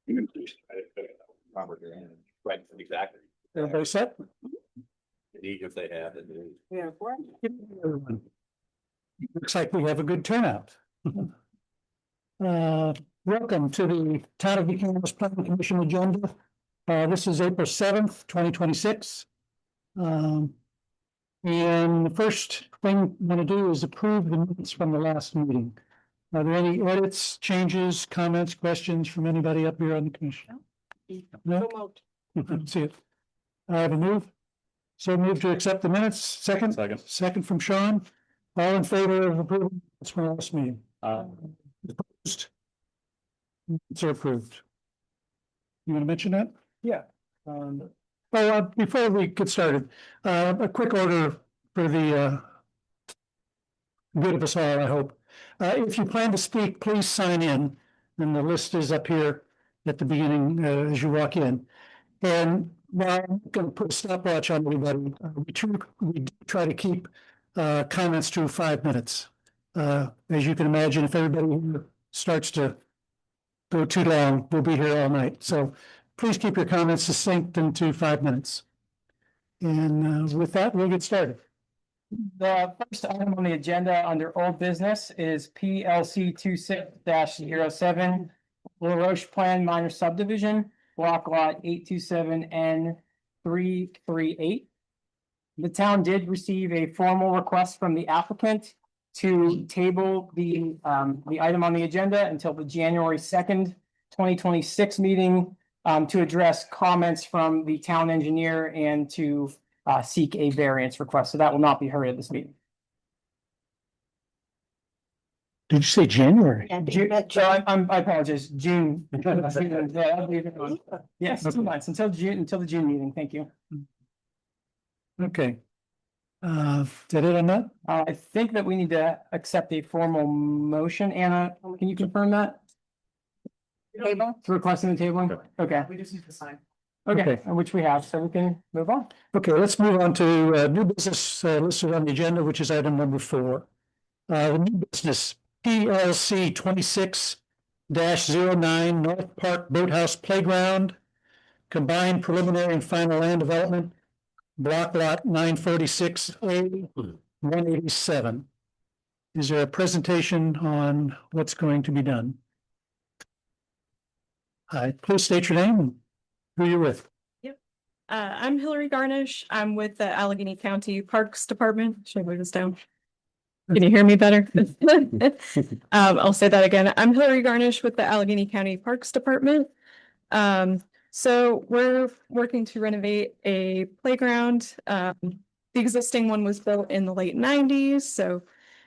Right, exactly. Everybody set? If they have it. Yeah. Everyone. Looks like we have a good turnout. Welcome to the Town of Buchanan Planning Commission agenda. This is April 7th, 2026. And the first thing we want to do is approve the minutes from the last meeting. Are there any edits, changes, comments, questions from anybody up here on the commission? No? See it. I have a move. So move to accept the minutes. Second? Second from Sean. All in favor of approving? That's my last meeting. Opposed? It's approved. You want to mention that? Yeah. Before we get started, a quick order for the good of us all, I hope. If you plan to speak, please sign in, and the list is up here at the beginning as you walk in. And while I'm going to put a stopwatch on everybody, we try to keep comments to 5 minutes. As you can imagine, if everybody starts to go too long, we'll be here all night. So please keep your comments succinct and to 5 minutes. And with that, we'll get started. The first item on the agenda under old business is PLC 26-07 Little Roche Plan Minor Subdivision, block lot 827N338. The town did receive a formal request from the applicant to table the item on the agenda until the January 2nd, 2026 meeting to address comments from the town engineer and to seek a variance request. So that will not be heard at this meeting. Did you say January? I apologize, June. Yes, 2 months until the June meeting. Thank you. Okay. Is that it on that? I think that we need to accept a formal motion. Anna, can you confirm that? Table? To requesting the table? Okay. We just need to sign. Okay, which we have, so we can move on. Okay, let's move on to new business listed on the agenda, which is item number 4. The new business PLC 26-09 North Park Boathouse Playground, combined preliminary and final land development, block lot 946A 187. Is there a presentation on what's going to be done? Hi, please state your name and who you're with. I'm Hillary Garnish. I'm with the Allegheny County Parks Department. Should I move this down? Can you hear me better? I'll say that again. I'm Hillary Garnish with the Allegheny County Parks Department. So we're working to renovate a playground. The existing one was built in the late 90s. So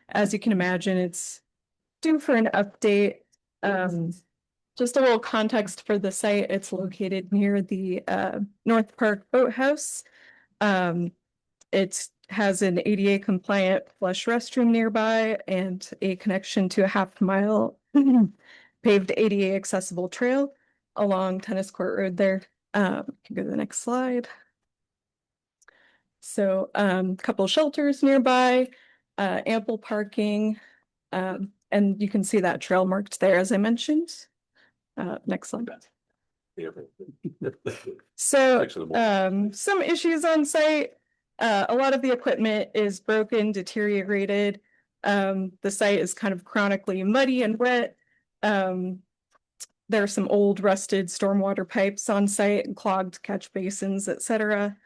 as you can imagine, it's due for an update. Just a little context for the site. It's located near the North Park Boathouse. It has an ADA compliant flush restroom nearby and a connection to a half-mile paved ADA accessible trail along Tennis Court Road there. Can go to the next slide. So a couple shelters nearby, ample parking, and you can see that trail marked there as I mentioned. Next slide. So some issues on site. A lot of the equipment is broken, deteriorated. The site is kind of chronically muddy and wet. There are some old rusted stormwater pipes on site and clogged catch basins, etc.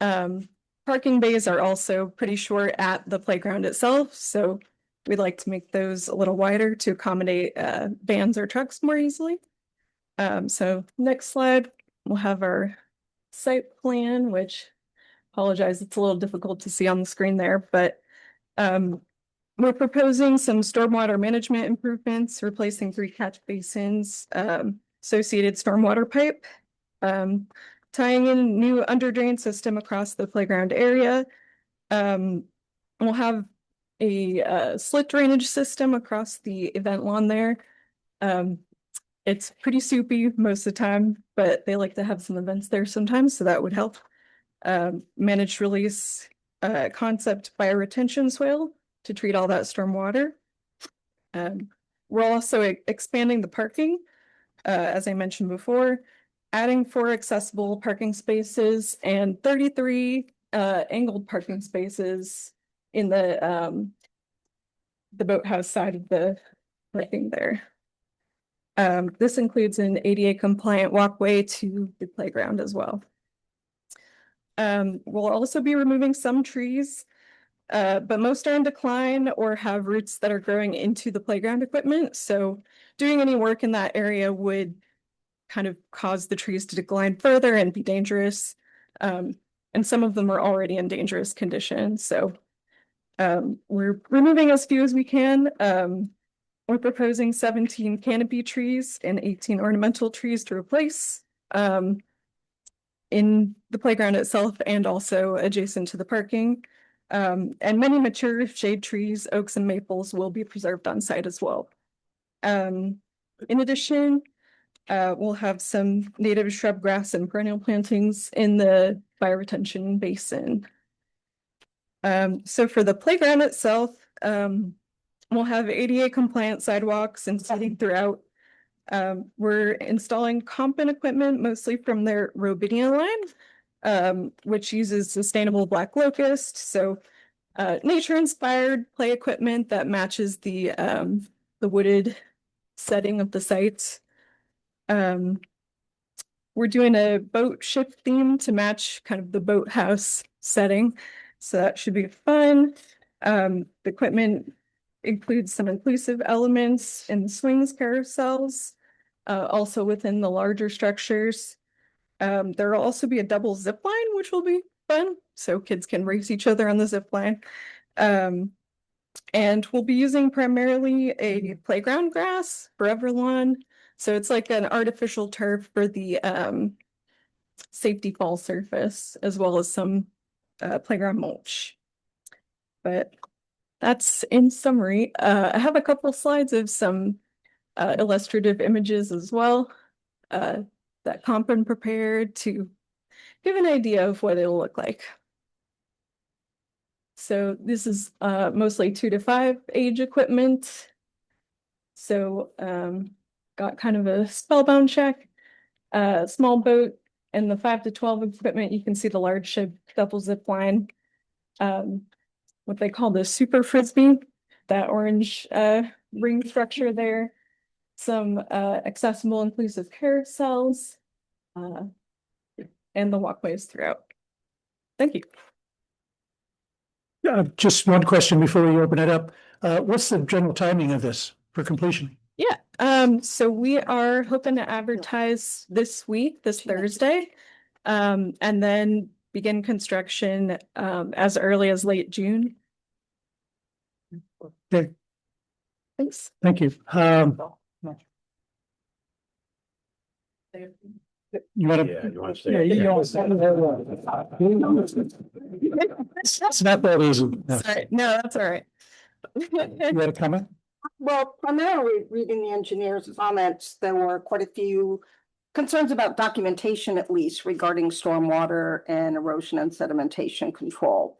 Parking bays are also pretty short at the playground itself, so we'd like to make those a little wider to accommodate vans or trucks more easily. So next slide, we'll have our site plan, which apologize, it's a little difficult to see on the screen there, but we're proposing some stormwater management improvements, replacing 3 catch basins, associated stormwater pipe, tying in new underdrain system across the playground area. We'll have a slit drainage system across the event lawn there. It's pretty soupy most of the time, but they like to have some events there sometimes, so that would help. Managed release concept bioretention swale to treat all that storm water. We're also expanding the parking. as I mentioned before, adding 4 accessible parking spaces and 33 angled parking spaces in the boathouse side of the parking there. This includes an ADA compliant walkway to the playground as well. We'll also be removing some trees, but most are in decline or have roots that are growing into the playground equipment. So doing any work in that area would kind of cause the trees to decline further and be dangerous. And some of them are already in dangerous condition. So we're removing as few as we can. We're proposing 17 canopy trees and 18 ornamental trees to replace in the playground itself and also adjacent to the parking. And many mature shade trees, oaks and maples will be preserved on site as well. In addition, we'll have some native shrub grass and perennial plantings in the bioretention basin. So for the playground itself, we'll have ADA compliant sidewalks and seating throughout. We're installing Compin equipment mostly from their Robinia line, which uses sustainable black locust. So nature inspired play equipment that matches the wooded setting of the site. We're doing a boat ship theme to match kind of the boathouse setting. So that should be fun. The equipment includes some inclusive elements in the swings carousels, also within the larger structures. There will also be a double zip line, which will be fun. So kids can race each other on the zip line. And we'll be using primarily a playground grass, forever lawn. So it's like an artificial turf for the safety fall surface, as well as some playground mulch. But that's in summary. I have a couple slides of some illustrative images as well that Compin prepared to give an idea of what it'll look like. So this is mostly 2 to 5 age equipment. So got kind of a spellbound check, small boat, and the 5 to 12 equipment. You can see the large ship double zip line, what they call the super frisbee, that orange ring structure there, some accessible inclusive carousels, and the walkways throughout. Thank you. Just one question before we open it up. What's the general timing of this for completion? Yeah, so we are hoping to advertise this week, this Thursday, and then begin construction as early as late June. Okay, Thanks. thank you. You want Yeah, to? you want to Yeah, say? you don't. It's not that easy. No. Sorry. No, that's all right. You had a comment? Well, primarily reading the engineer's comments, there were quite a few concerns about documentation, at least regarding stormwater and erosion and sedimentation control.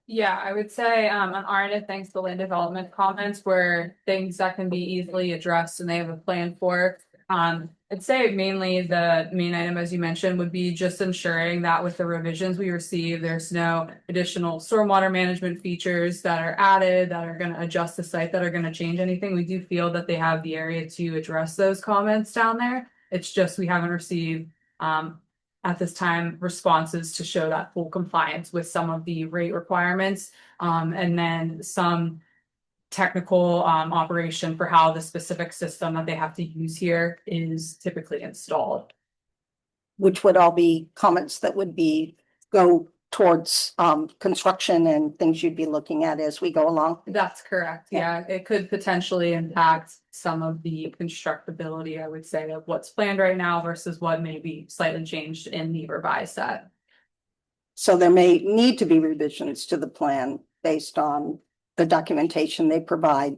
Yeah, I would say on our end, thanks to land development comments were things that can be easily addressed and they have a plan for. I'd say mainly the main item, as you mentioned, would be just ensuring that with the revisions we receive, there's no additional stormwater management features that are added that are going to adjust the site, that are going to change anything. We do feel that they have the area to address those comments down there. It's just we haven't received at this time responses to show that full compliance with some of the rate requirements, and then some technical operation for how the specific system that they have to use here is typically installed. Which would all be comments that would be go towards construction and things you'd be looking at as we go along. That's correct. Yeah, it could potentially impact some of the constructability, I would say, of what's planned right now versus what may be slightly changed in the revised set. So there may need to be revisions to the plan based on the documentation they provide,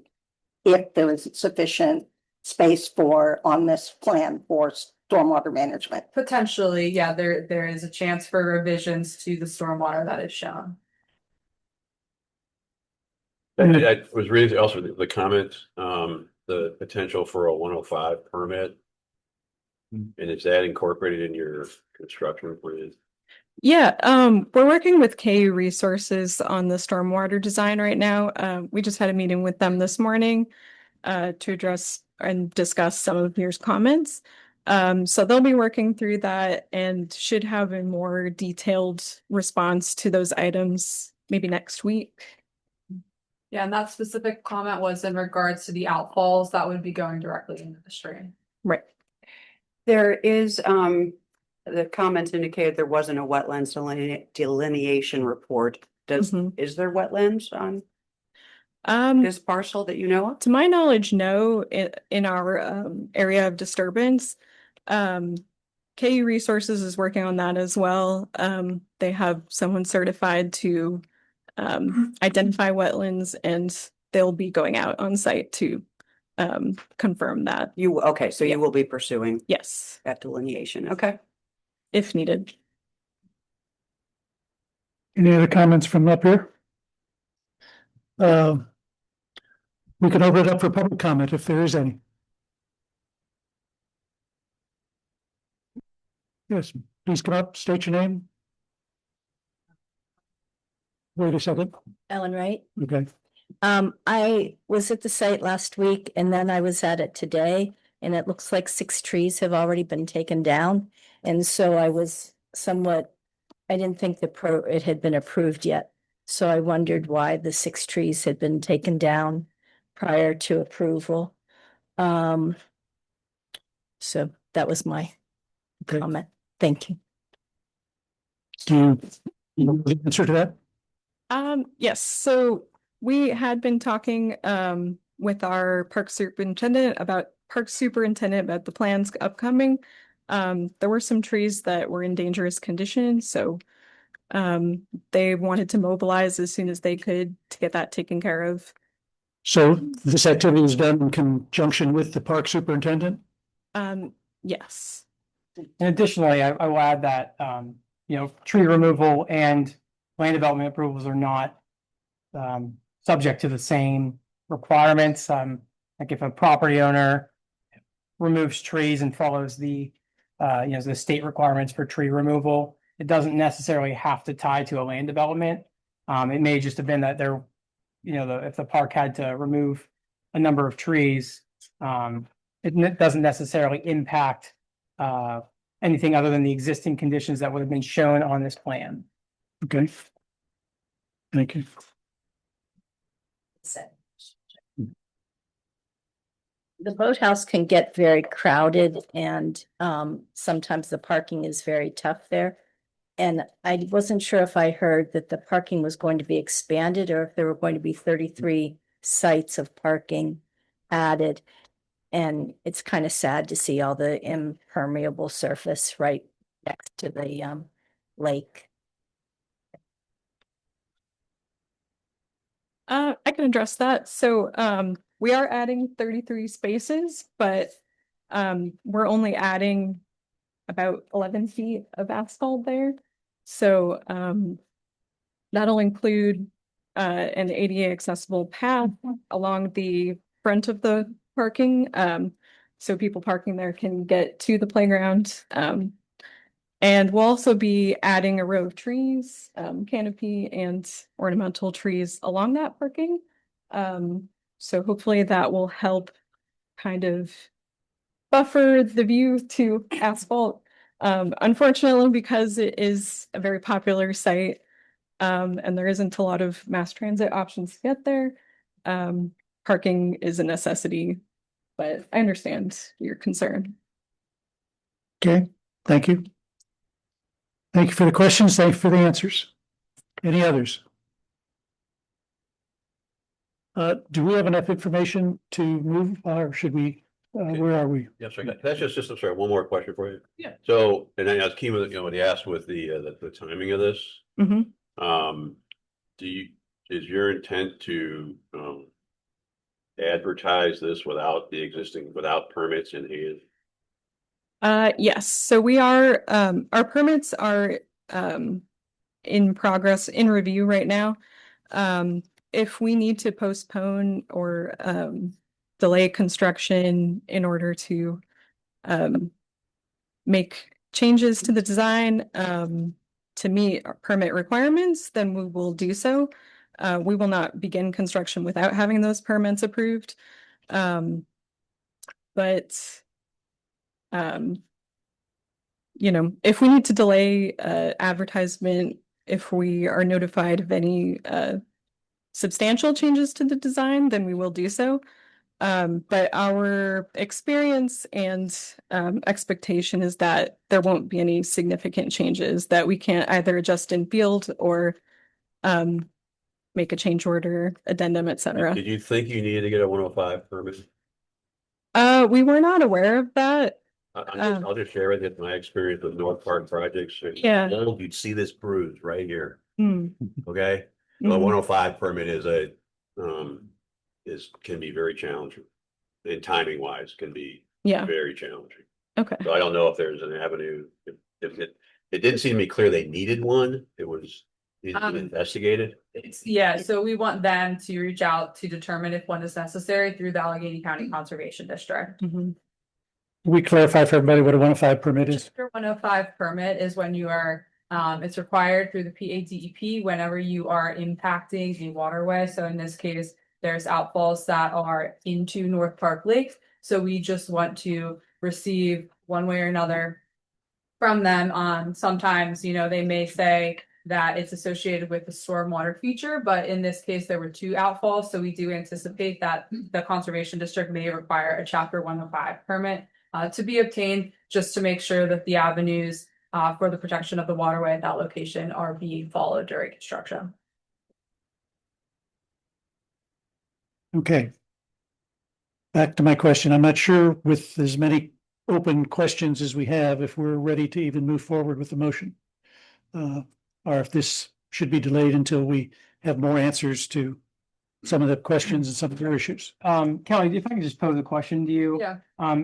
if there is sufficient space for on this plan for stormwater management. Potentially, yeah, there is a chance for revisions to the stormwater that is shown. I was reading also the comment, the potential for a 105 permit. And is that incorporated in your construction plan? Yeah, we're working with KU Resources on the stormwater design right now. We just had a meeting with them this morning to address and discuss some of your comments. So they'll be working through that and should have a more detailed response to those items maybe next week. Yeah, and that specific comment was in regards to the outfalls that would be going directly into the stream. Right. There is, the comments indicated there wasn't a wetlands delineation report. Is there wetlands on this parcel that you know of? To my knowledge, no, in our area of disturbance. KU Resources is working on that as well. They have someone certified to identify wetlands, and they'll be going out on site to confirm that. Okay, so you will be pursuing Yes, that delineation, okay? if needed. Any other comments from up here? We can open it up for public comment if there is any. Yes, please come up, state your name. Wait a second, Ellen Wright. okay. I was at the site last week and then I was at it today, and it looks like 6 trees have already been taken down. And so I was somewhat, I didn't think it had been approved yet. So I wondered why the 6 trees had been taken down prior to approval. So that was my Okay. comment. Thank you. Do you know the answer to that? Yes, so we had been talking with our park superintendent about the plans upcoming. There were some trees that were in dangerous condition, so they wanted to mobilize as soon as they could to get that taken care of. So this activity is done in conjunction with the park superintendent? Yes. And additionally, I will add that, tree removal and land development approvals are not subject to the same requirements. Like if a property owner removes trees and follows the state requirements for tree removal, it doesn't necessarily have to tie to a land development. It may just have been that if the park had to remove a number of trees, it doesn't necessarily impact anything other than the existing conditions that would have been shown on this plan. Okay. Thank you. The boathouse can get very crowded and sometimes the parking is very tough there. And I wasn't sure if I heard that the parking was going to be expanded or if there were going to be 33 sites of parking added. And it's kind of sad to see all the impermeable surface right next to the lake. I can address that. So we are adding 33 spaces, but we're only adding about 11 feet of asphalt there. So that'll include an ADA accessible path along the front of the parking. So people parking there can get to the playground. And we'll also be adding a row of trees, canopy and ornamental trees along that parking. So hopefully that will help kind of buffer the view to asphalt. Unfortunately, because it is a very popular site, and there isn't a lot of mass transit options to get there, parking is a necessity, but I understand your concern. Okay, thank you. Thank you for the questions. Thank you for the answers. Any others? Do we have enough information to move, or should we, where are we? Yes, sir. That's just, I'm sorry, one more question for you. Yeah. So, and then as Kima, when he asked with the timing of this, Mhm. Is your intent to advertise this without permits in hand? Yes, so we are, our permits are in progress, in review right now. If we need to postpone or delay construction in order to make changes to the design, to meet our permit requirements, then we will do so. We will not begin construction without having those permits approved. But you know, if we need to delay advertisement, if we are notified of any substantial changes to the design, then we will do so. But our experience and expectation is that there won't be any significant changes, that we can't either adjust in field or make a change order, addendum, et cetera. Did you think you needed to get a 105 permit? We were not aware of that. I'll just share with you my experience with North Park projects. Yeah. You'd see this bruise right here, Hmm. okay? A Mhm. 105 permit can be very challenging. And timing wise can be Yeah, very challenging. okay. So I don't know if there's an avenue, if it didn't seem to me clear they needed one, it was needed to be investigated. Yeah, so we want them to reach out to determine if one is necessary through the Allegheny County Conservation District. Mhm. We clarify for everybody what a 105 permit is. Chapter 105 permit is when you are, it's required through the PADEP whenever you are impacting a waterway. So in this case, there's outfalls that are into North Park Lake. So we just want to receive one way or another from them. Sometimes, you know, they may say that it's associated with the stormwater feature, but in this case, there were 2 outfalls. So we do anticipate that the Conservation District may require a Chapter 105 permit to be obtained, just to make sure that the avenues for the protection of the waterway at that location are being followed during construction. Okay. Back to my question. I'm not sure with as many open questions as we have, if we're ready to even move forward with the motion. Or if this should be delayed until we have more answers to some of the questions and some of your issues. Kelly, if I could just pose a question to you. Yeah.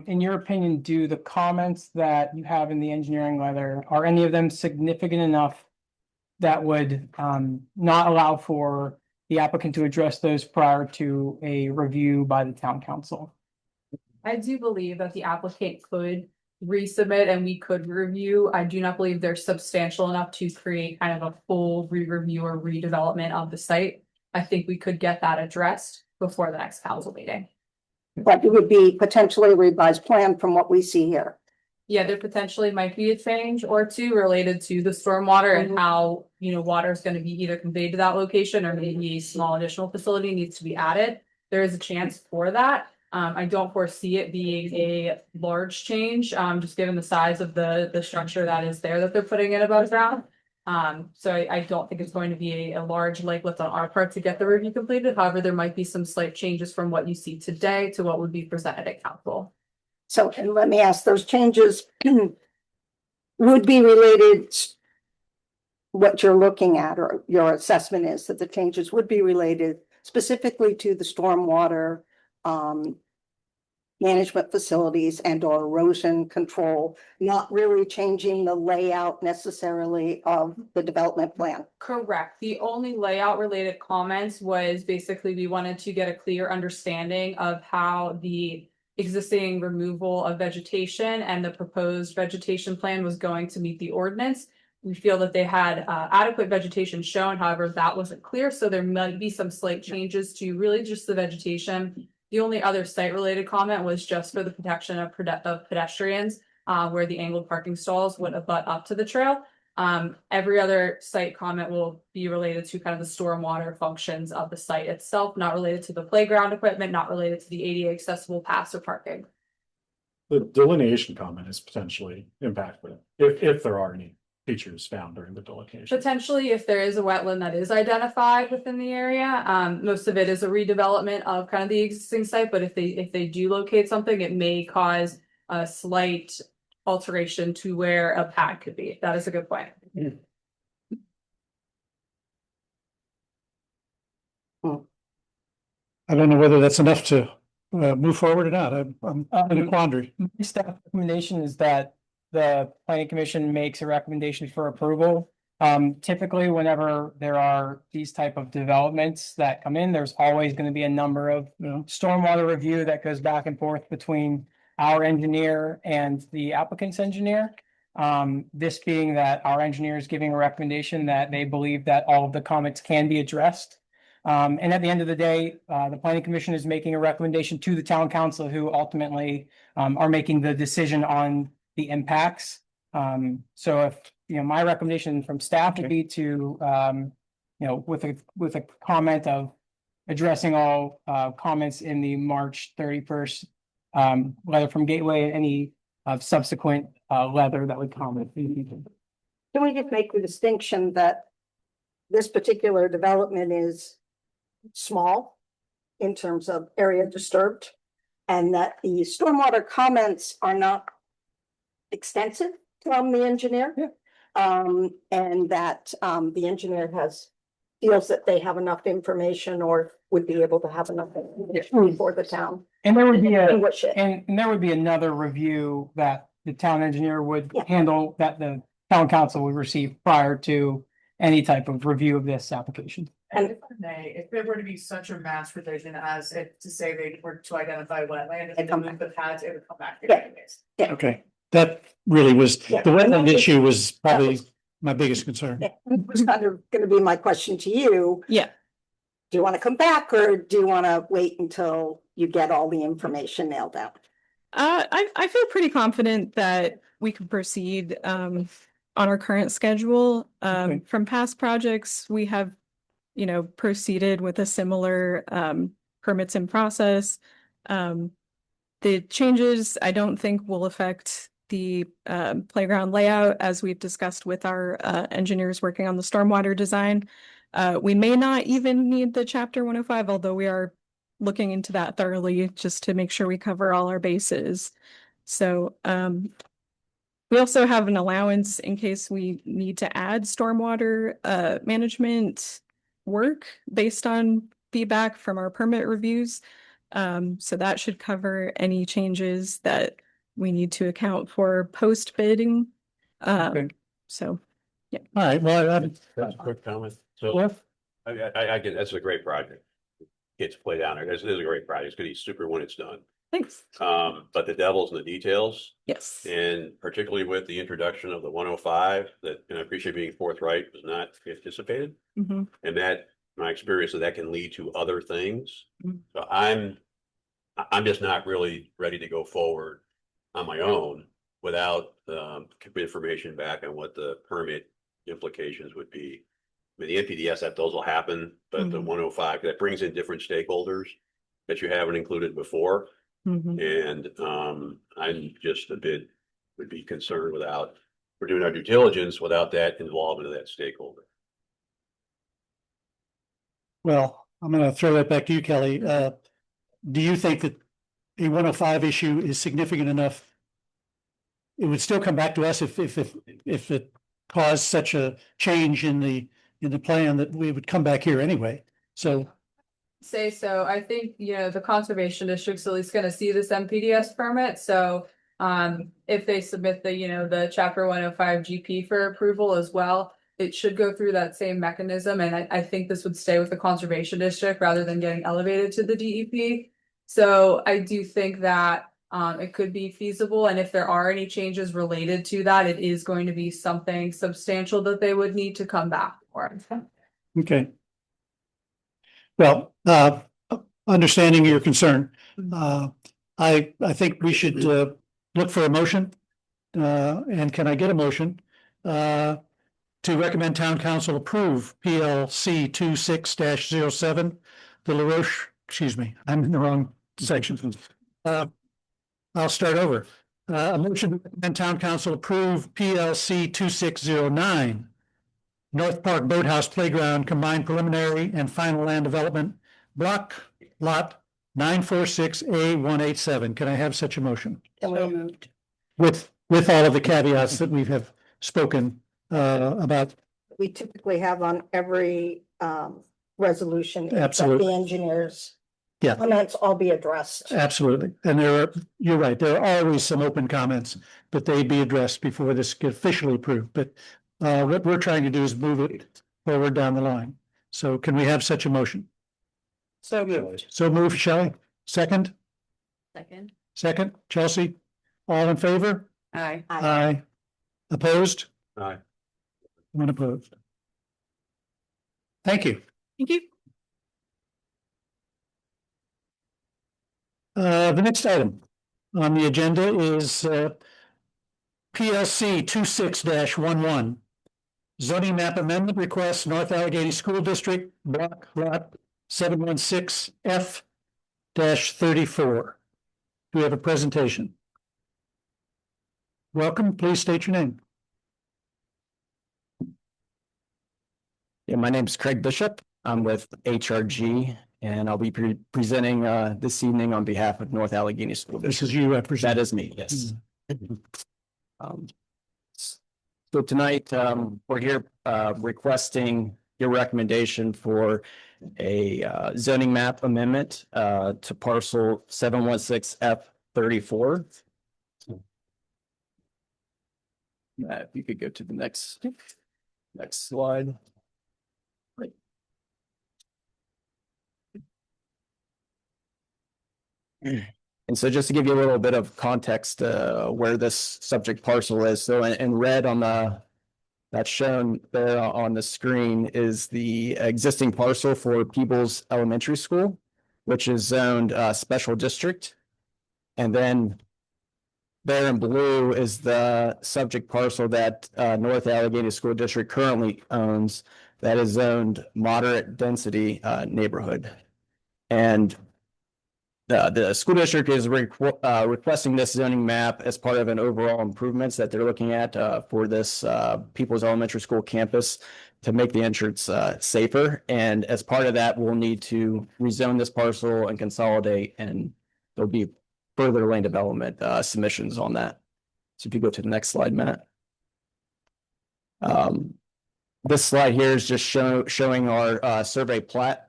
In your opinion, do the comments that you have in the engineering letter, are any of them significant enough that would not allow for the applicant to address those prior to a review by the town council? I do believe that the applicant could resubmit and we could review. I do not believe they're substantial enough to create kind of a full re-review or redevelopment of the site. I think we could get that addressed before the next council meeting. But it would be potentially a revised plan from what we see here. Yeah, there potentially might be a change or 2 related to the stormwater and how, you know, water is going to be either conveyed to that location or maybe a small additional facility needs to be added. There is a chance for that. I don't foresee it being a large change, just given the size of the structure that is there that they're putting in above ground. So I don't think it's going to be a large leg lift on our part to get the review completed. However, there might be some slight changes from what you see today to what would be presented at council. So, and let me ask, those changes would be related, what you're looking at or your assessment is that the changes would be related specifically to the stormwater management facilities and or erosion control, not really changing the layout necessarily of the development plan. Correct. The only layout related comments was basically we wanted to get a clear understanding of how the existing removal of vegetation and the proposed vegetation plan was going to meet the ordinance. We feel that they had adequate vegetation shown, however, that wasn't clear, so there might be some slight changes to really just the vegetation. The only other site related comment was just for the protection of pedestrians, where the angled parking stalls would abut up to the trail. Every other site comment will be related to kind of the stormwater functions of the site itself, not related to the playground equipment, not related to the ADA accessible paths or parking. The delineation comment is potentially impactful if there are any features found during the delineation. Potentially, if there is a wetland that is identified within the area, most of it is a redevelopment of kind of the existing site, but if they do locate something, it may cause a slight alteration to where a pad could be. That is a good point. I don't know whether that's enough to move forward or not. I'm in a quandary. My staff recommendation is that the planning commission makes a recommendation for approval. Typically, whenever there are these type of developments that come in, there's always going to be a number of stormwater review that goes back and forth between our engineer and the applicant's engineer. This being that our engineer is giving a recommendation that they believe that all of the comments can be addressed. And at the end of the day, the planning commission is making a recommendation to the town council, who ultimately are making the decision on the impacts. So if, my recommendation from staff would be to, with a comment of addressing all comments in the March 31st letter from Gateway and any subsequent letter that would comment. Can we just make the distinction that this particular development is small in terms of area disturbed, and that the stormwater comments are not extensive from the engineer? Yeah. And that the engineer feels that they have enough information or would be able to have enough information for the town. And there would be Distinguish it. and there would be another review that the town engineer would Yeah. handle, that the town council would receive prior to any type of review of this application. And- if I may, if there were to be such a mass revision as if to say they were to identify wetland, It'd if come they moved the pads, it would come back. Yeah. anyways. Okay, that really was, Yeah. the wetland issue was That probably was- my biggest concern. It was kind of gonna be my question to you. Yeah. Do you want to come back, or do you want to wait until you get all the information nailed down? I feel pretty confident that we can proceed on our current schedule. Okay. From past projects, we have, proceeded with a similar permits in process. The changes, I don't think will affect the playground layout, as we've discussed with our engineers working on the stormwater design. We may not even need the chapter 105, although we are looking into that thoroughly just to make sure we cover all our bases. So we also have an allowance in case we need to add stormwater management work based on feedback from our permit reviews. So that should cover any changes that we need to account for post bidding. Okay. So All right, well, That's a quick comment. So Cliff? I get, that's a great project. Kids play down there. This is a great project. It's gonna be super when it's done. thanks. But the devil's in the details, Yes. and particularly with the introduction of the 105, that, and I appreciate being forthright, was not anticipated. Mhm. And that, my experience that can lead to other things. Mhm. So I'm just not really ready to go forward on my own without information back on what the permit implications would be. I mean, the NPDS, that those will happen, but the Mhm. 105, that brings in different stakeholders that you haven't included before. Mhm. And I'm just would be concerned we're doing our due diligence without that involvement of that stakeholder. well, I'm gonna throw that back to you, Kelly. Do you think that a 105 issue is significant enough? It would still come back to us if it caused such a change in the plan, that we would come back here anyway. So, Say so, I think, the conservation district's at least gonna see this MPDS permit, so. If they submit the chapter 105 GP for approval as well, it should go through that same mechanism, and I think this would stay with the conservation district rather than getting elevated to the DEP. So I do think that it could be feasible, and if there are any changes related to that, it is going to be something substantial that they would need to come back for. okay. Well, understanding your concern, I think we should look for a motion. And can I get a motion to recommend town council approve PLC 26-07, the LaRoche, excuse me, I'm in the wrong section. I'll start over. A motion to recommend town council approve PLC 2609, North Park Boathouse Playground Combined Preliminary and Final Land Development, Block Lot 946A187. Can I have such a motion? So moved. With all of the caveats that we have spoken about. We typically have on every resolution. is that Absolutely. The engineers. Yeah. Comments all be addressed. Absolutely. And you're right, there are always some open comments, but they be addressed before this gets officially approved. But what we're trying to do is move it forward down the line. So can we have such a motion? So moved. So move, Shelley. Second? Second. Second, Chelsea, all in favor? Aye. Aye. Opposed? Aye. One opposed. Thank you. Thank you. The next item on the agenda is PLC 26-11. Zoning map amendment request, North Allegheny School District, block lot 716 F-34. Do we have a presentation? Welcome, please state your name. Yeah, my name's Craig Bishop. I'm with HRG, and I'll be presenting this evening on behalf of North Allegheny School This District. is you representing. That is me, yes. So tonight, we're here requesting your recommendation for a zoning map amendment to parcel 716F34. If you could go to the next slide. And so just to give you a little bit of context, where this subject parcel is, so in red on that's shown there on the screen is the existing parcel for Peebles Elementary School, which is zoned special district. And then there in blue is the subject parcel that North Allegheny School District currently owns, that is zoned moderate density neighborhood. And the school district is requesting this zoning map as part of an overall improvements that they're looking at for this People's Elementary School campus to make the entrance safer. And as part of that, we'll need to rezone this parcel and consolidate, and there'll be further land development submissions on that. So if you go to the next slide, Matt. This slide here is just showing our survey plot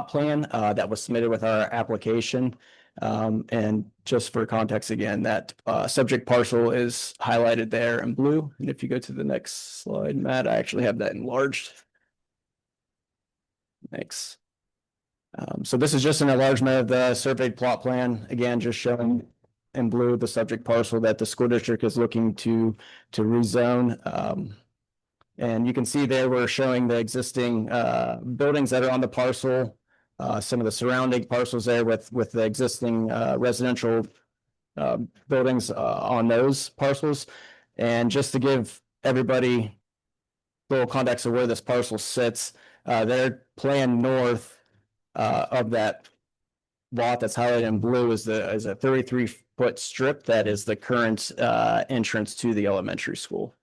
plan that was submitted with our application. And just for context, again, that subject parcel is highlighted there in blue. And if you go to the next slide, Matt, I actually have that enlarged. Thanks. So this is just an enlargement of the surveyed plot plan, again, just showing in blue the subject parcel that the school district is looking to rezone. And you can see there, we're showing the existing buildings that are on the parcel, some of the surrounding parcels there with the existing residential buildings on those parcels. And just to give everybody a little context of where this parcel sits, they're planned north of that lot that's highlighted in blue is a 33-foot strip that is the current entrance to the elementary school.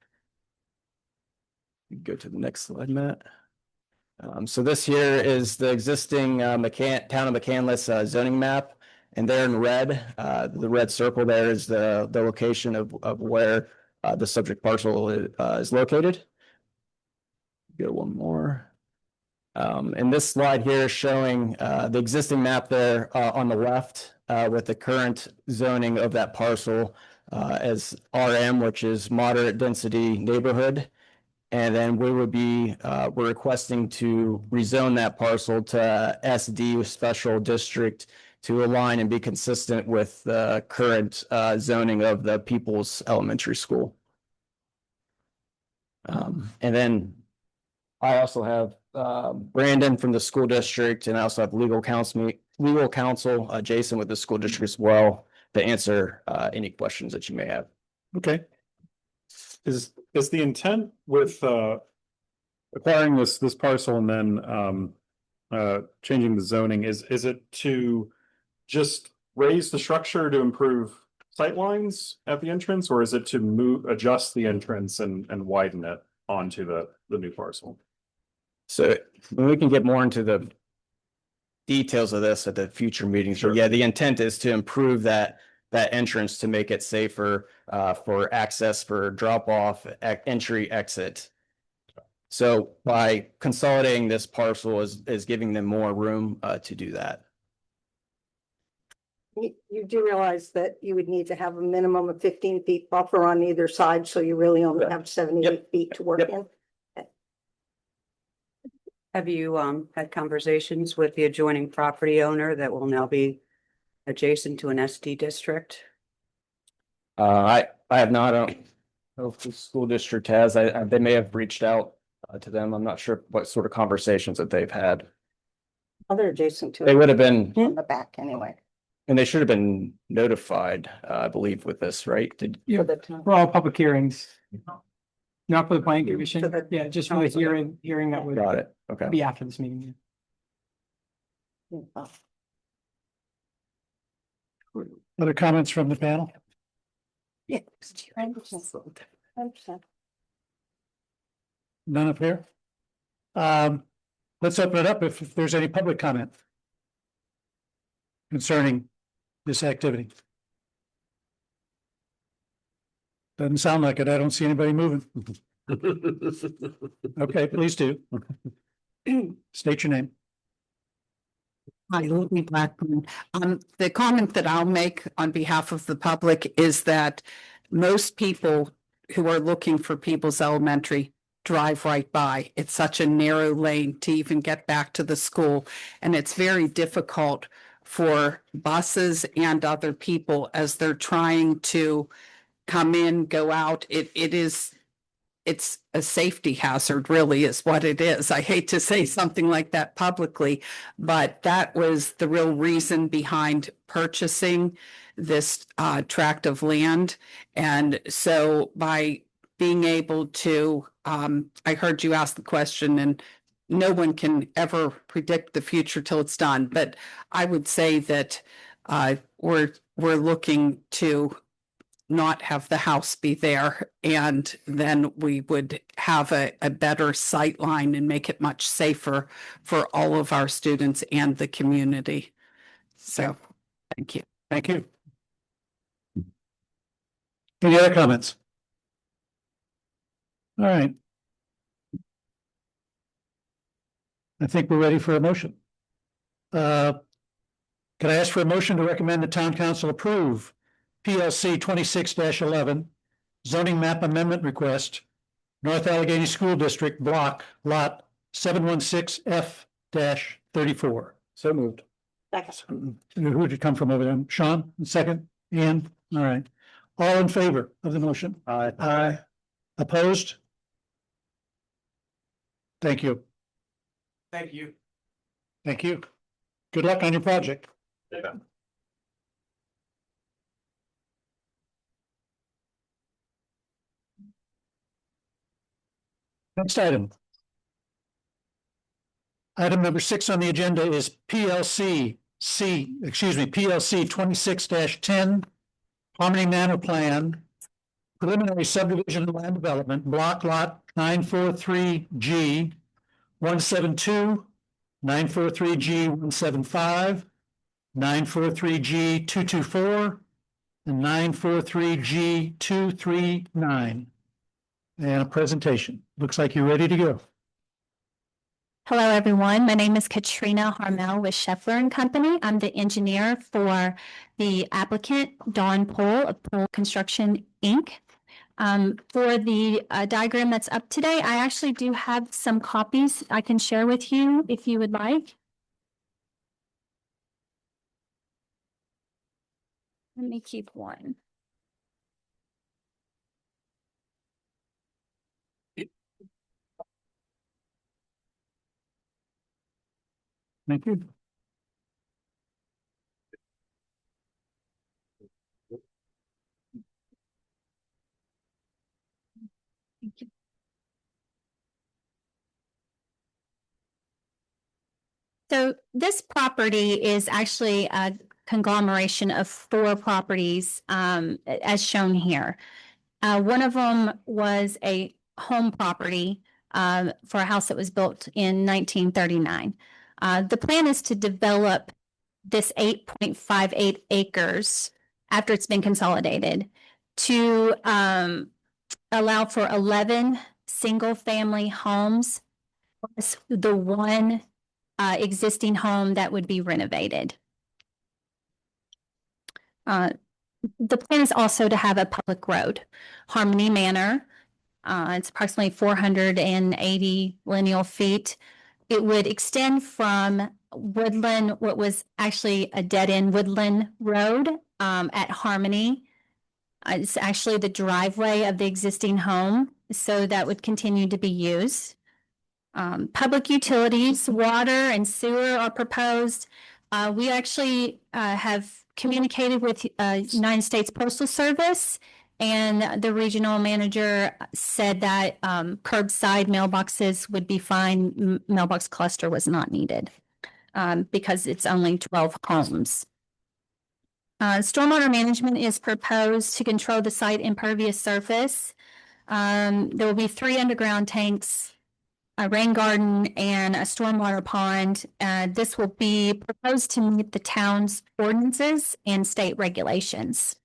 Go to the next slide, Matt. So this here is the existing town of McCandless zoning map, and there in red, the red circle there is the location of where the subject parcel is located. Go one more. And this slide here is showing the existing map there on the left with the current zoning of that parcel as RM, which is moderate density neighborhood. And then we would be, we're requesting to rezone that parcel to SD special district to align and be consistent with the current zoning of the People's Elementary School. And then I also have Brandon from the school district, and I also have legal counsel Jason with the school district as well to answer any questions that you may have. Okay. Is the intent with acquiring this parcel and then changing the zoning, is it to just raise the structure to improve sightlines at the entrance, or is it to adjust the entrance and widen it onto the new parcel? So we can get more into the details of this at the future meetings. Sure. Yeah, the intent is to improve that entrance to make it safer for access, for drop off, entry, exit. So by consolidating this parcel is giving them more room to do that. You do realize that you would need to have a minimum of 15 feet buffer on either side, so you really only have 78 feet to work in. Have you had conversations with the adjoining property owner that will now be adjacent to an SD district? I have not, I don't know if the school district has, they may have reached out to them. I'm not sure what sort of conversations that they've had. Other adjacent to. They would have been, In the back anyway. and they should have been notified, I believe, with this, right? Yeah, For the town. for all public hearings. Not for the planning commission, For the yeah, just for the hearing that would Got it, okay. be after this meeting. Other comments from the panel? Yeah. 100%. None up here? Let's open it up if there's any public comment concerning this activity. Doesn't sound like it. I don't see anybody moving. Okay, please do. State your name. Hi, Louis Blackburn. The comment that I'll make on behalf of the public is that most people who are looking for People's Elementary drive right by. It's such a narrow lane to even get back to the school, and it's very difficult for buses and other people as they're trying to come in, go out. It's a safety hazard, really, is what it is. I hate to say something like that publicly, but that was the real reason behind purchasing this tract of land. And so by being able to, I heard you ask the question, and no one can ever predict the future till it's done. But I would say that we're looking to not have the house be there, and then we would have a better sight line and make it much safer for all of our students and the community. So, thank you. Thank you. Any other comments? All right. I think we're ready for a motion. Can I ask for a motion to recommend the town council approve PLC 26-11 zoning map amendment request, North Allegheny School District block lot 716F-34? So moved. Who did it come from over there? Sean, second? Ian? All right. All in favor of the motion? Aye. Opposed? Thank you. Thank you. Thank you. Good luck on your project. Yeah. Next item. Item number 6 on the agenda is PLC 26-10 Harmony Manor Plan, preliminary subdivision and land development, block lot 943G 172, 943G 175, 943G 224, and 943G 239. And a presentation. Looks like you're ready to go. Hello, everyone. My name is Katrina Harmel with Scheffler and Company. I'm the engineer for the applicant, Dawn Pohl of Pohl Construction, Inc. For the diagram that's up today, I actually do have some copies I can share with you if you would like. Let me keep one. Thank you. Thank you. So this property is actually a conglomeration of 4 properties, as shown here. One of them was a home property for a house that was built in 1939. The plan is to develop this 8.58 acres after it's been consolidated to allow for 11 single-family homes, plus the one existing home that would be renovated. The plan is also to have a public road, Harmony Manor. It's approximately 480 lineal feet. It would extend from Woodland, what was actually a dead-end Woodland Road at Harmony. It's actually the driveway of the existing home, so that would continue to be used. Public utilities, water and sewer are proposed. We actually have communicated with United States Postal Service, and the regional manager said that curbside mailboxes would be fine. Mailbox cluster was not needed because it's only 12 homes. Stormwater management is proposed to control the site impervious surface. There will be 3 underground tanks, a rain garden, and a stormwater pond. This will be proposed to meet the town's ordinances and state regulations.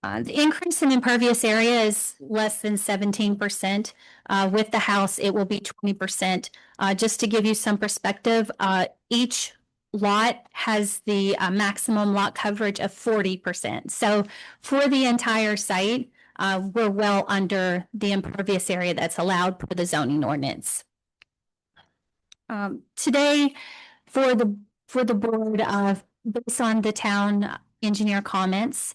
The increase in impervious area is less than 17%. With the house, it will be 20%. Just to give you some perspective, each lot has the maximum lot coverage of 40%. So for the entire site, we're well under the impervious area that's allowed per the zoning ordinance. Today, for the board, based on the town engineer comments,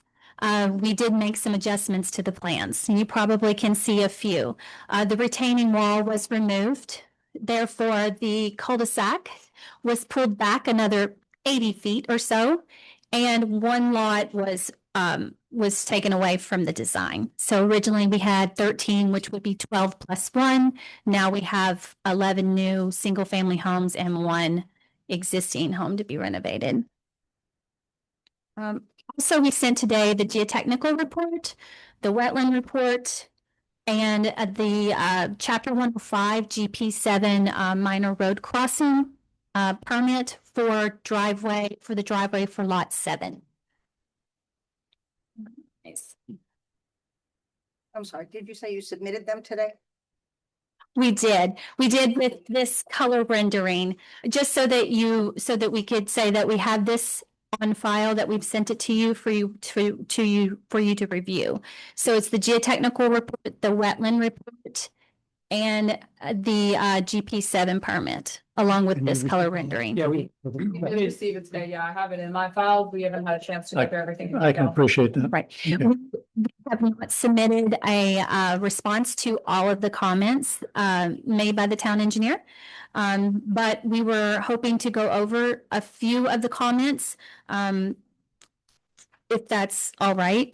we did make some adjustments to the plans. You probably can see a few. The retaining wall was removed. Therefore, the cul-de-sac was pulled back another 80 feet or so, and one lot was taken away from the design. So originally we had 13, which would be 12 plus 1. Now we have 11 new single-family homes and 1 existing home to be renovated. Also, we sent today the geotechnical report, the wetland report, and the Chapter 105 GP7 minor road crossing permit for the driveway for lot 7. I'm sorry, did you say you submitted them today? We did with this color rendering, just so that we could say that we have this on file, that we've sent it to you for you to review. So it's the geotechnical report, the wetland report, and the GP7 permit, along with this color rendering. Yeah, We did receive it today. Yeah, I have it in my file. We haven't had a chance to compare everything. I can appreciate that. Right. We have not submitted a response to all of the comments made by the town engineer. But we were hoping to go over a few of the comments, if that's all right.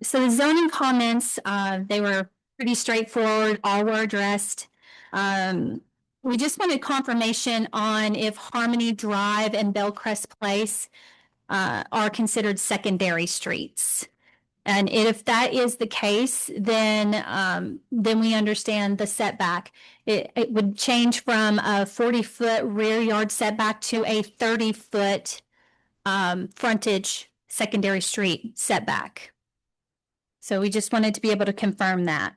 So the zoning comments, they were pretty straightforward, all were addressed. We just wanted confirmation on if Harmony Drive and Bellcrest Place are considered secondary streets. And if that is the case, then we understand the setback. It would change from a 40-foot rear yard setback to a 30-foot frontage secondary street setback. So we just wanted to be able to confirm that.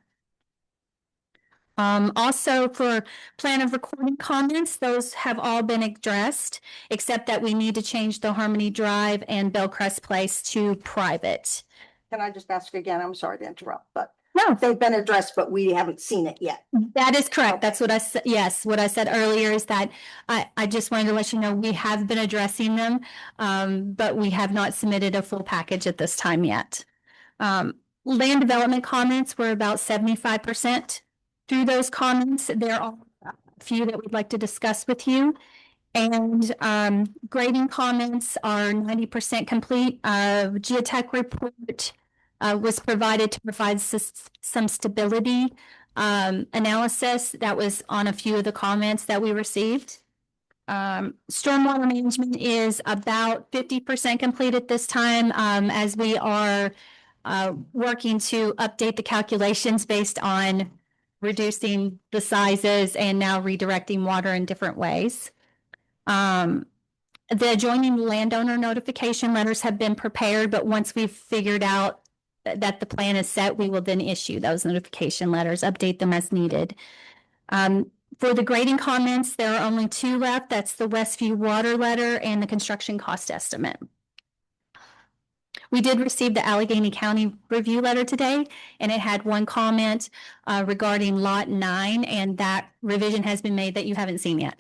Also, for plan of recording comments, those have all been addressed, except that we need to change the Harmony Drive and Bellcrest Place to private. Can I just ask again? I'm sorry to interrupt, but No, they've been addressed, but we haven't seen it yet. that is correct. That's what I said. Yes, what I said earlier is that I just wanted to let you know we have been addressing them, but we have not submitted a full package at this time yet. Land development comments were about 75% through those comments. There are a few that we'd like to discuss with you. And grading comments are 90% complete. Geotech report was provided to provide some stability analysis. That was on a few of the comments that we received. Stormwater management is about 50% complete at this time, as we are working to update the calculations based on reducing the sizes and now redirecting water in different ways. The adjoining landowner notification letters have been prepared, but once we've figured out that the plan is set, we will then issue those notification letters, update them as needed. For the grading comments, there are only 2 left. That's the Westview water letter and the construction cost estimate. We did receive the Allegheny County review letter today, and it had one comment regarding lot 9, and that revision has been made that you haven't seen yet.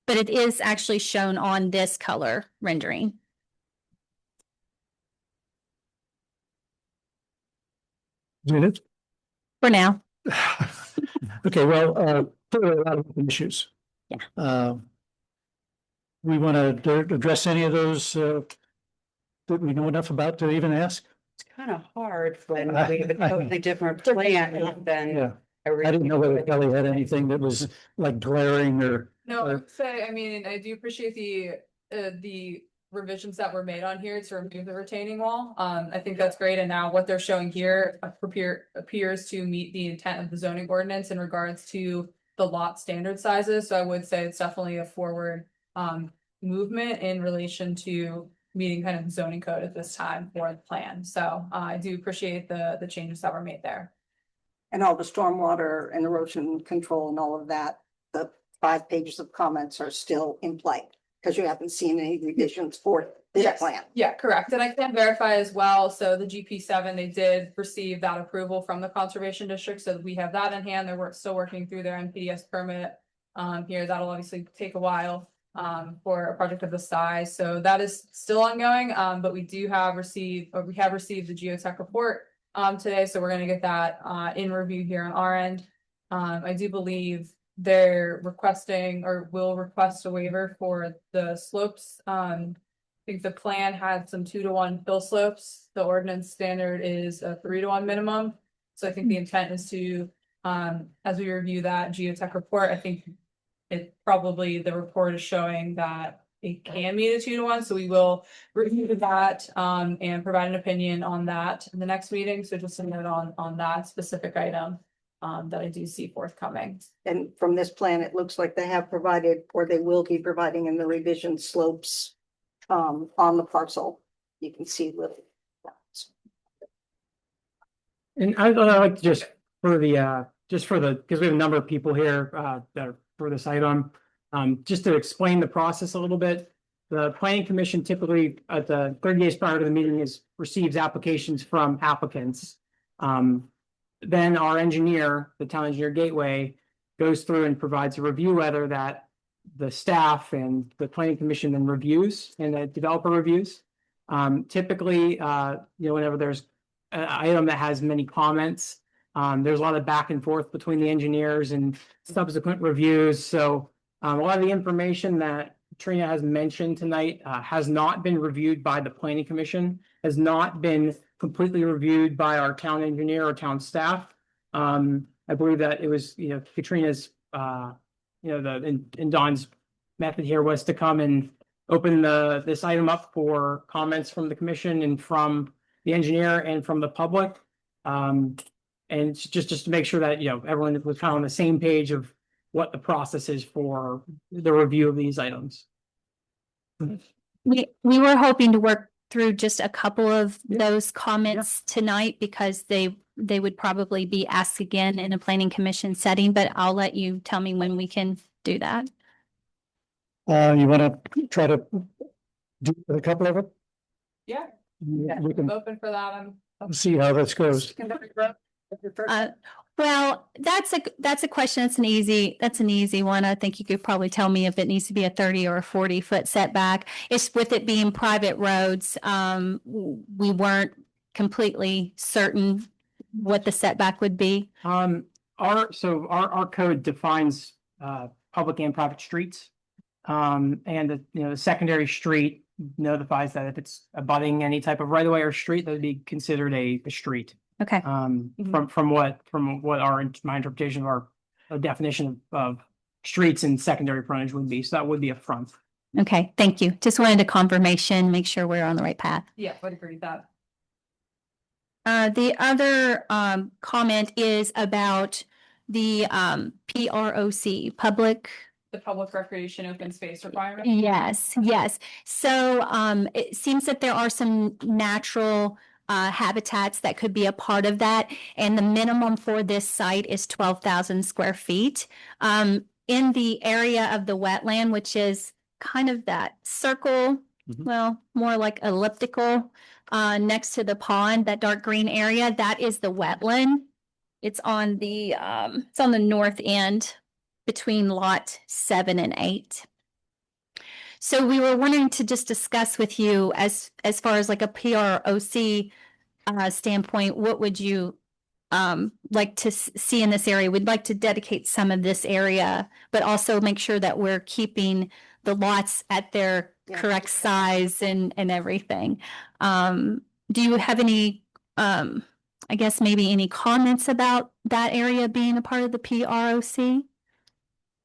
But it is actually shown on this color rendering. Judith? For now. Okay, well, there are a lot of issues. Yeah. We want to address any of those that we know enough about to even ask? It's kind of hard when we have a I- totally different plan than. Yeah, I didn't know whether Kelly had anything that was like glaring or. No, I would say, I mean, I do appreciate the revisions that were made on here to remove the retaining wall. I think that's great, and now what they're showing here appears to meet the intent of the zoning ordinance in regards to the lot standard sizes, so I would say it's definitely a forward movement in relation to meeting kind of zoning code at this time for the plan, so I do appreciate the changes that were made there. And all the stormwater and erosion control and all of that, the 5 pages of comments are still in play. Because you haven't seen any revisions for this Yes. plan. Yeah, correct. And I can verify as well. So the GP7, they did receive that approval from the Conservation District. So we have that in hand. They're still working through their NPDS permit. Here, that'll obviously take a while for a project of this size. So that is still ongoing. But we have received the geotech report today. So we're going to get that in review here on our end. I do believe they're requesting or will request a waiver for the slopes. I think the plan had some 2-to-1 fill slopes. The ordinance standard is a 3-to-1 minimum. So I think the intent is to, as we review that geotech report, I think the report is showing that it can meet a 2-to-1. So we will review that and provide an opinion on that in the next meeting. So just a note on that specific item. That I do see forthcoming. And from this plan, it looks like they have provided, or they will be providing in the revision slopes on the parcel. You can see little. And I'd like to just for the, because we have a number of people here that are for this item, just to explain the process a little bit. The planning commission typically at the 30 days prior to the meeting receives applications from applicants. Then our engineer, the town engineer Gateway, goes through and provides a review letter that the staff and the planning commission then reviews and the developer reviews. Typically, whenever there's an item that has many comments, there's a lot of back and forth between the engineers and subsequent reviews. So a lot of the information that Trina has mentioned tonight has not been reviewed by the planning commission, has not been completely reviewed by our town engineer or town staff. I believe that it was, Katrina's, and Don's method here was to come and open this item up for comments from the commission and from the engineer and from the public. And just to make sure that, everyone was kind of on the same page of what the process is for the review of these items. We were hoping to work through just a couple of those comments tonight because they would probably be asked again in a planning commission setting, but I'll let you tell me when we can do that. You want to try to do a couple of it? Yeah, We can I'm open for that. see how this goes. Well, that's a question. That's an easy one. I think you could probably tell me if it needs to be a 30 or a 40-foot setback. It's with it being private roads. We weren't completely certain what the setback would be. Our code defines public and private streets. And the secondary street notifies that if it's abutting any type of right of way or street, that would be considered a street. Okay. From what my interpretation of our definition of streets and secondary frontage would be. So that would be a front. Okay, thank you. Just wanted a confirmation, make sure we're on the right path. Yeah, I would agree with that. The other comment is about the PROC, The public recreation open space requirement. Yes. So it seems that there are some natural habitats that could be a part of that. And the minimum for this site is 12,000 square feet. In the area of the wetland, which is kind of that circle well, more like elliptical, next to the pond, that dark green area, that is the wetland. It's on the north end between lot 7 and 8. So we were wanting to just discuss with you as far as like a PROC standpoint, what would you like to see in this area? We'd like to dedicate some of this area, but also make sure that we're keeping the lots at their correct size and everything. Do you have any, I guess maybe any comments about that area being a part of the PROC?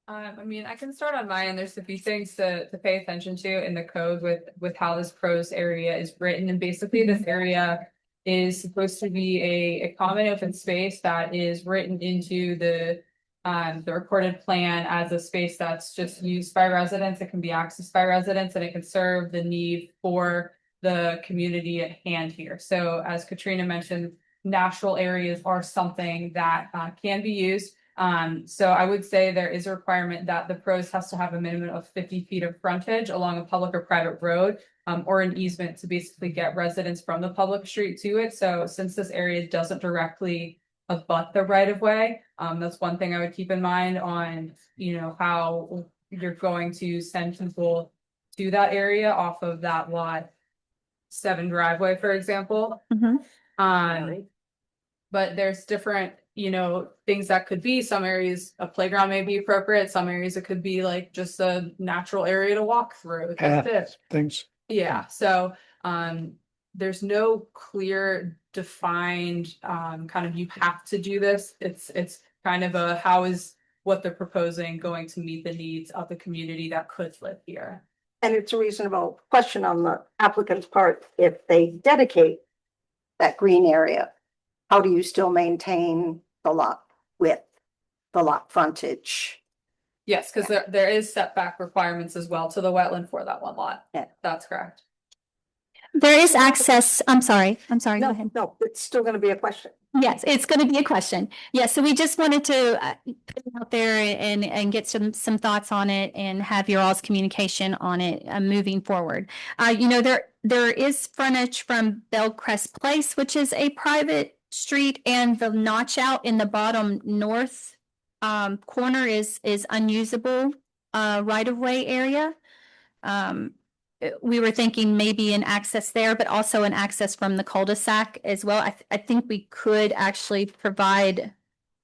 I mean, I can start on my end. There's a few things to pay attention to in the code with how this prose area is written. And basically this area is supposed to be a common open space that is written into the recorded plan as a space that's just used by residents. It can be accessed by residents and it can serve the need for the community at hand here. So as Katrina mentioned, natural areas are something that can be used. So I would say there is a requirement that the prose has to have a minimum of 50 feet of frontage along a public or private road, or an easement to basically get residents from the public street to it. So since this area doesn't directly abut the right of way, that's one thing I would keep in mind on, how you're going to send people to that area off of that lot 7 driveway, for example. But there's different, things that could be. Some areas a playground may be appropriate. Some areas it could be like just a natural area to walk through. That's it. Things. Yeah, so there's no clear defined kind of you have to do this. It's kind of a how is what they're proposing going to meet the needs of the community that could live here. And it's a reasonable question on the applicant's part. If they dedicate that green area, how do you still maintain the lot width, the lot frontage? Yes, because there is setback requirements as well to the wetland for that one lot. Yeah. That's correct. There is access, I'm sorry, go ahead. No, it's still gonna be a question. Yes, it's going to be a question. Yes, so we just wanted to put it out there and get some thoughts on it and have your all's communication on it moving forward. There is frontage from Bellcrest Place, which is a private street, and the notch out in the bottom north corner is unusable right of way area. We were thinking maybe an access there, but also an access from the cul-de-sac as well. I think we could actually provide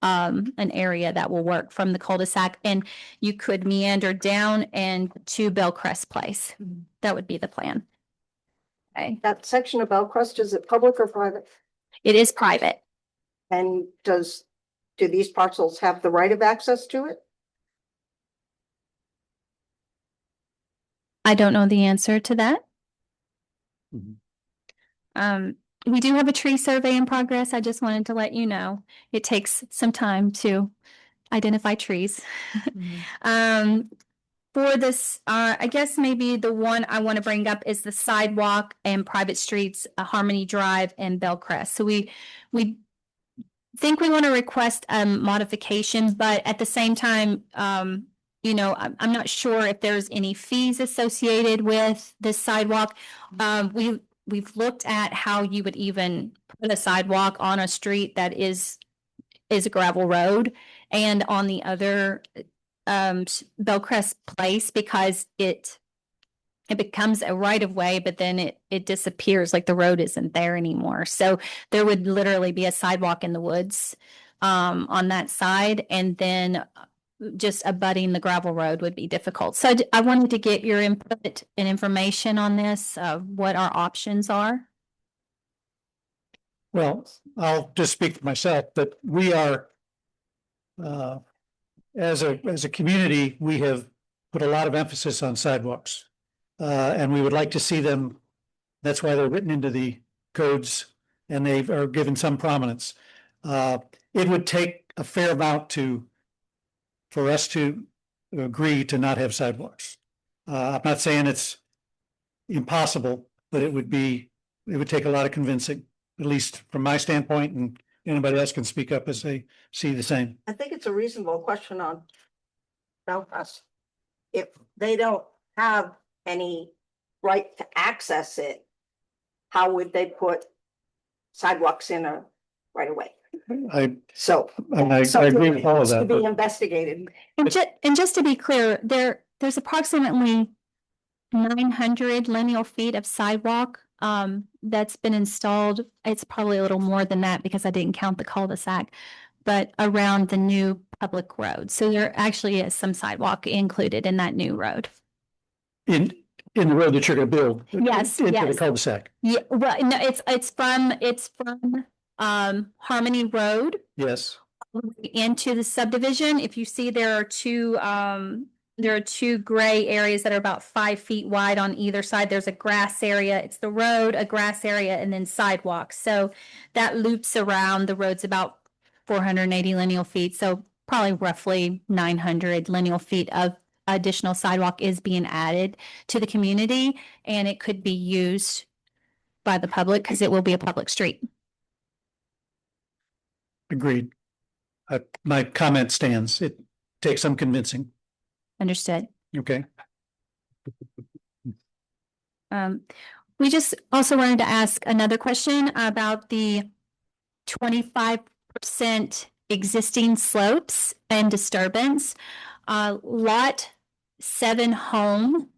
an area that will work from the cul-de-sac, and you could meander down and to Bellcrest Place. That would be the plan. Okay. That section of Bellcrest, is it public or private? It is private. And do these parcels have the right of access to it? I don't know the answer to that. We do have a tree survey in progress. I just wanted to let you know. It takes some time to identify trees. For this, I guess maybe the one I want to bring up is the sidewalk and private streets, Harmony Drive and Bellcrest. So we think we want to request a modification, but at the same time, I'm not sure if there's any fees associated with this sidewalk. We've looked at how you would even put a sidewalk on a street that is a gravel road, and on the other Bellcrest Place, because it becomes a right of way, but then it disappears, like the road isn't there anymore. So there would literally be a sidewalk in the woods on that side, and then just abutting the gravel road would be difficult. So I wanted to get your input and information on this, what our options are. Well, I'll just speak for myself, but we are, as a community, we have put a lot of emphasis on sidewalks. And we would like to see them, that's why they're written into the codes and they are given some prominence. It would take a fair amount for us to agree to not have sidewalks. I'm not saying it's impossible, but it would take a lot of convincing, at least from my standpoint, and anybody else can speak up as they see the same. I think it's a reasonable question on Bellcrest. If they don't have any right to access it, how would they put sidewalks in a right away? I agree something with all of needs to that, be but investigated. And just to be clear, there's approximately 900 lineal feet of sidewalk that's been installed. It's probably a little more than that because I didn't count the cul-de-sac, but around the new public road. So there actually is some sidewalk included in that new road. in the road that you're gonna build. Yes, Into the yes. cul-de-sac. Yeah, well, no, it's from Harmony Road Yes. into the subdivision. If you see, there are two gray areas that are about 5 feet wide on either side. There's a grass area. It's the road, a grass area, and then sidewalks. So that loops around. The road's about 480 lineal feet. So probably roughly 900 lineal feet of additional sidewalk is being added to the community, and it could be used by the public because it will be a public street. Agreed. My comment stands. It takes some convincing. Understood. Okay. We just also wanted to ask another question about the 25% existing slopes and disturbance. Lot 7 home,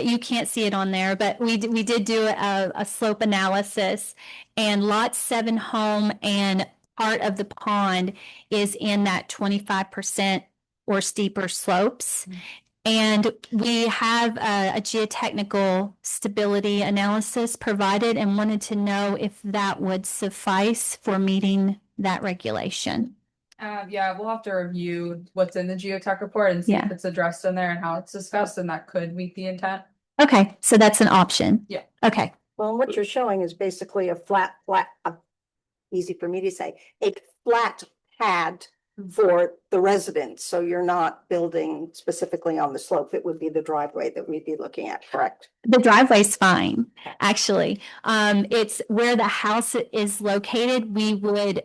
you can't see it on there, but we did do a slope analysis, and lot 7 home and part of the pond is in that 25% or steeper slopes. And we have a geotechnical stability analysis provided and wanted to know if that would suffice for meeting that regulation. Yeah, we'll have to review what's in the geotech report and see if it's addressed in there and how it's discussed, and that could meet the intent. Okay, so that's an option. Yeah. Okay. Well, what you're showing is basically a flat, easy for me to say, a flat pad for the residents. So you're not building specifically on the slope. It would be the driveway that we'd be looking at, correct? The driveway's fine, actually. It's where the house is located. We would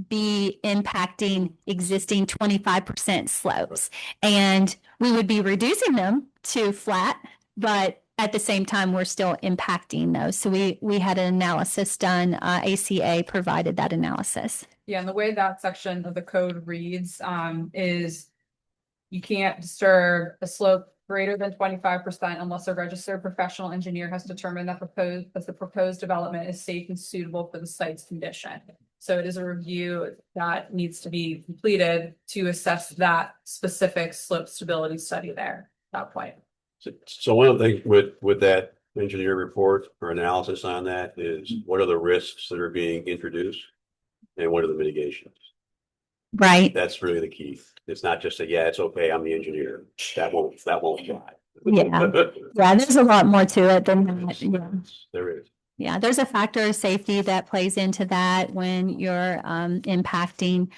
be impacting existing 25% slopes, and we would be reducing them to flat, but at the same time, we're still impacting those. So we had an analysis done. ACA provided that analysis. Yeah, and the way that section of the code reads is you can't disturb a slope greater than 25% unless a registered professional engineer has determined that the proposed development is safe and suitable for the site's condition. So it is a review that needs to be completed to assess that specific slope stability study there at that point. So one of the things with that engineer report or analysis on that is what are the risks that are being introduced and what are the mitigations? Right. That's really the key. It's not just that, yeah, it's okay, I'm the engineer. That won't fly. Yeah. Yeah, there's a lot more to it than that. Yeah. There is. Yeah, there's a factor of safety that plays into that when you're impacting.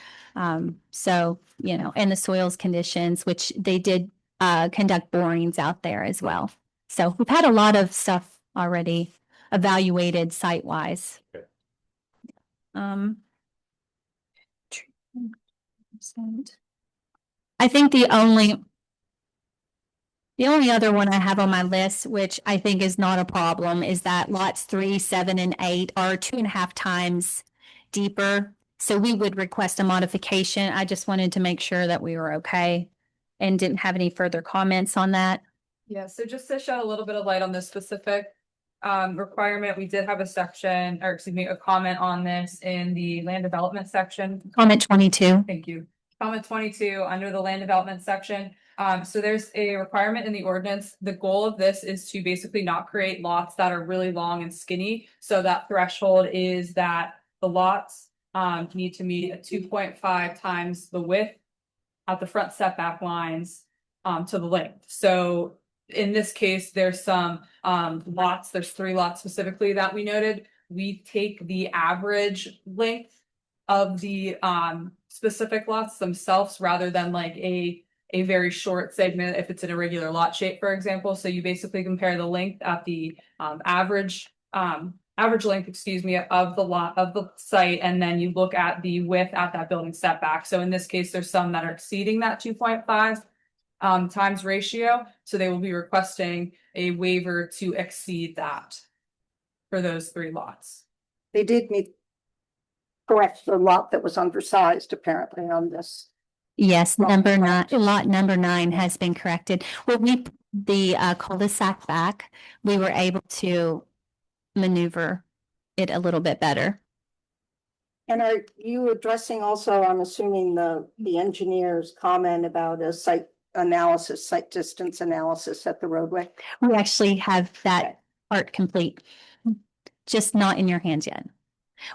So, and the soils conditions, which they did conduct borings out there as well. So we've had a lot of stuff already evaluated site-wise. Okay. I think the only other one I have on my list, which I think is not a problem, is that lots 3, 7, and 8 are 2.5 times deeper. So we would request a modification. I just wanted to make sure that we were okay and didn't have any further comments on that. Yeah, so just to shed a little bit of light on this specific requirement, we did have a comment on this in the land development section. Comment 22. Thank you. Comment 22 under the land development section. So there's a requirement in the ordinance. The goal of this is to basically not create lots that are really long and skinny. So that threshold is that the lots need to meet a 2.5 times the width at the front setback lines to the length. So in this case, there's some lots, there's 3 lots specifically that we noted. We take the average length of the specific lots themselves rather than like a very short segment if it's an irregular lot shape, for example. So you basically compare the length at the average length, of the lot of the site, and then you look at the width at that building setback. So in this case, there's some that are exceeding that 2.5. times ratio. So they will be requesting a waiver to exceed that for those 3 lots. They did meet. Correct, the lot that was undersized apparently on this. Yes, number 9, lot number 9 has been corrected. When we put the cul-de-sac back, we were able to maneuver it a little bit better. And are you addressing also, I'm assuming the engineer's comment about a site analysis, site distance analysis at the roadway? We actually have that part complete, just not in your hands yet.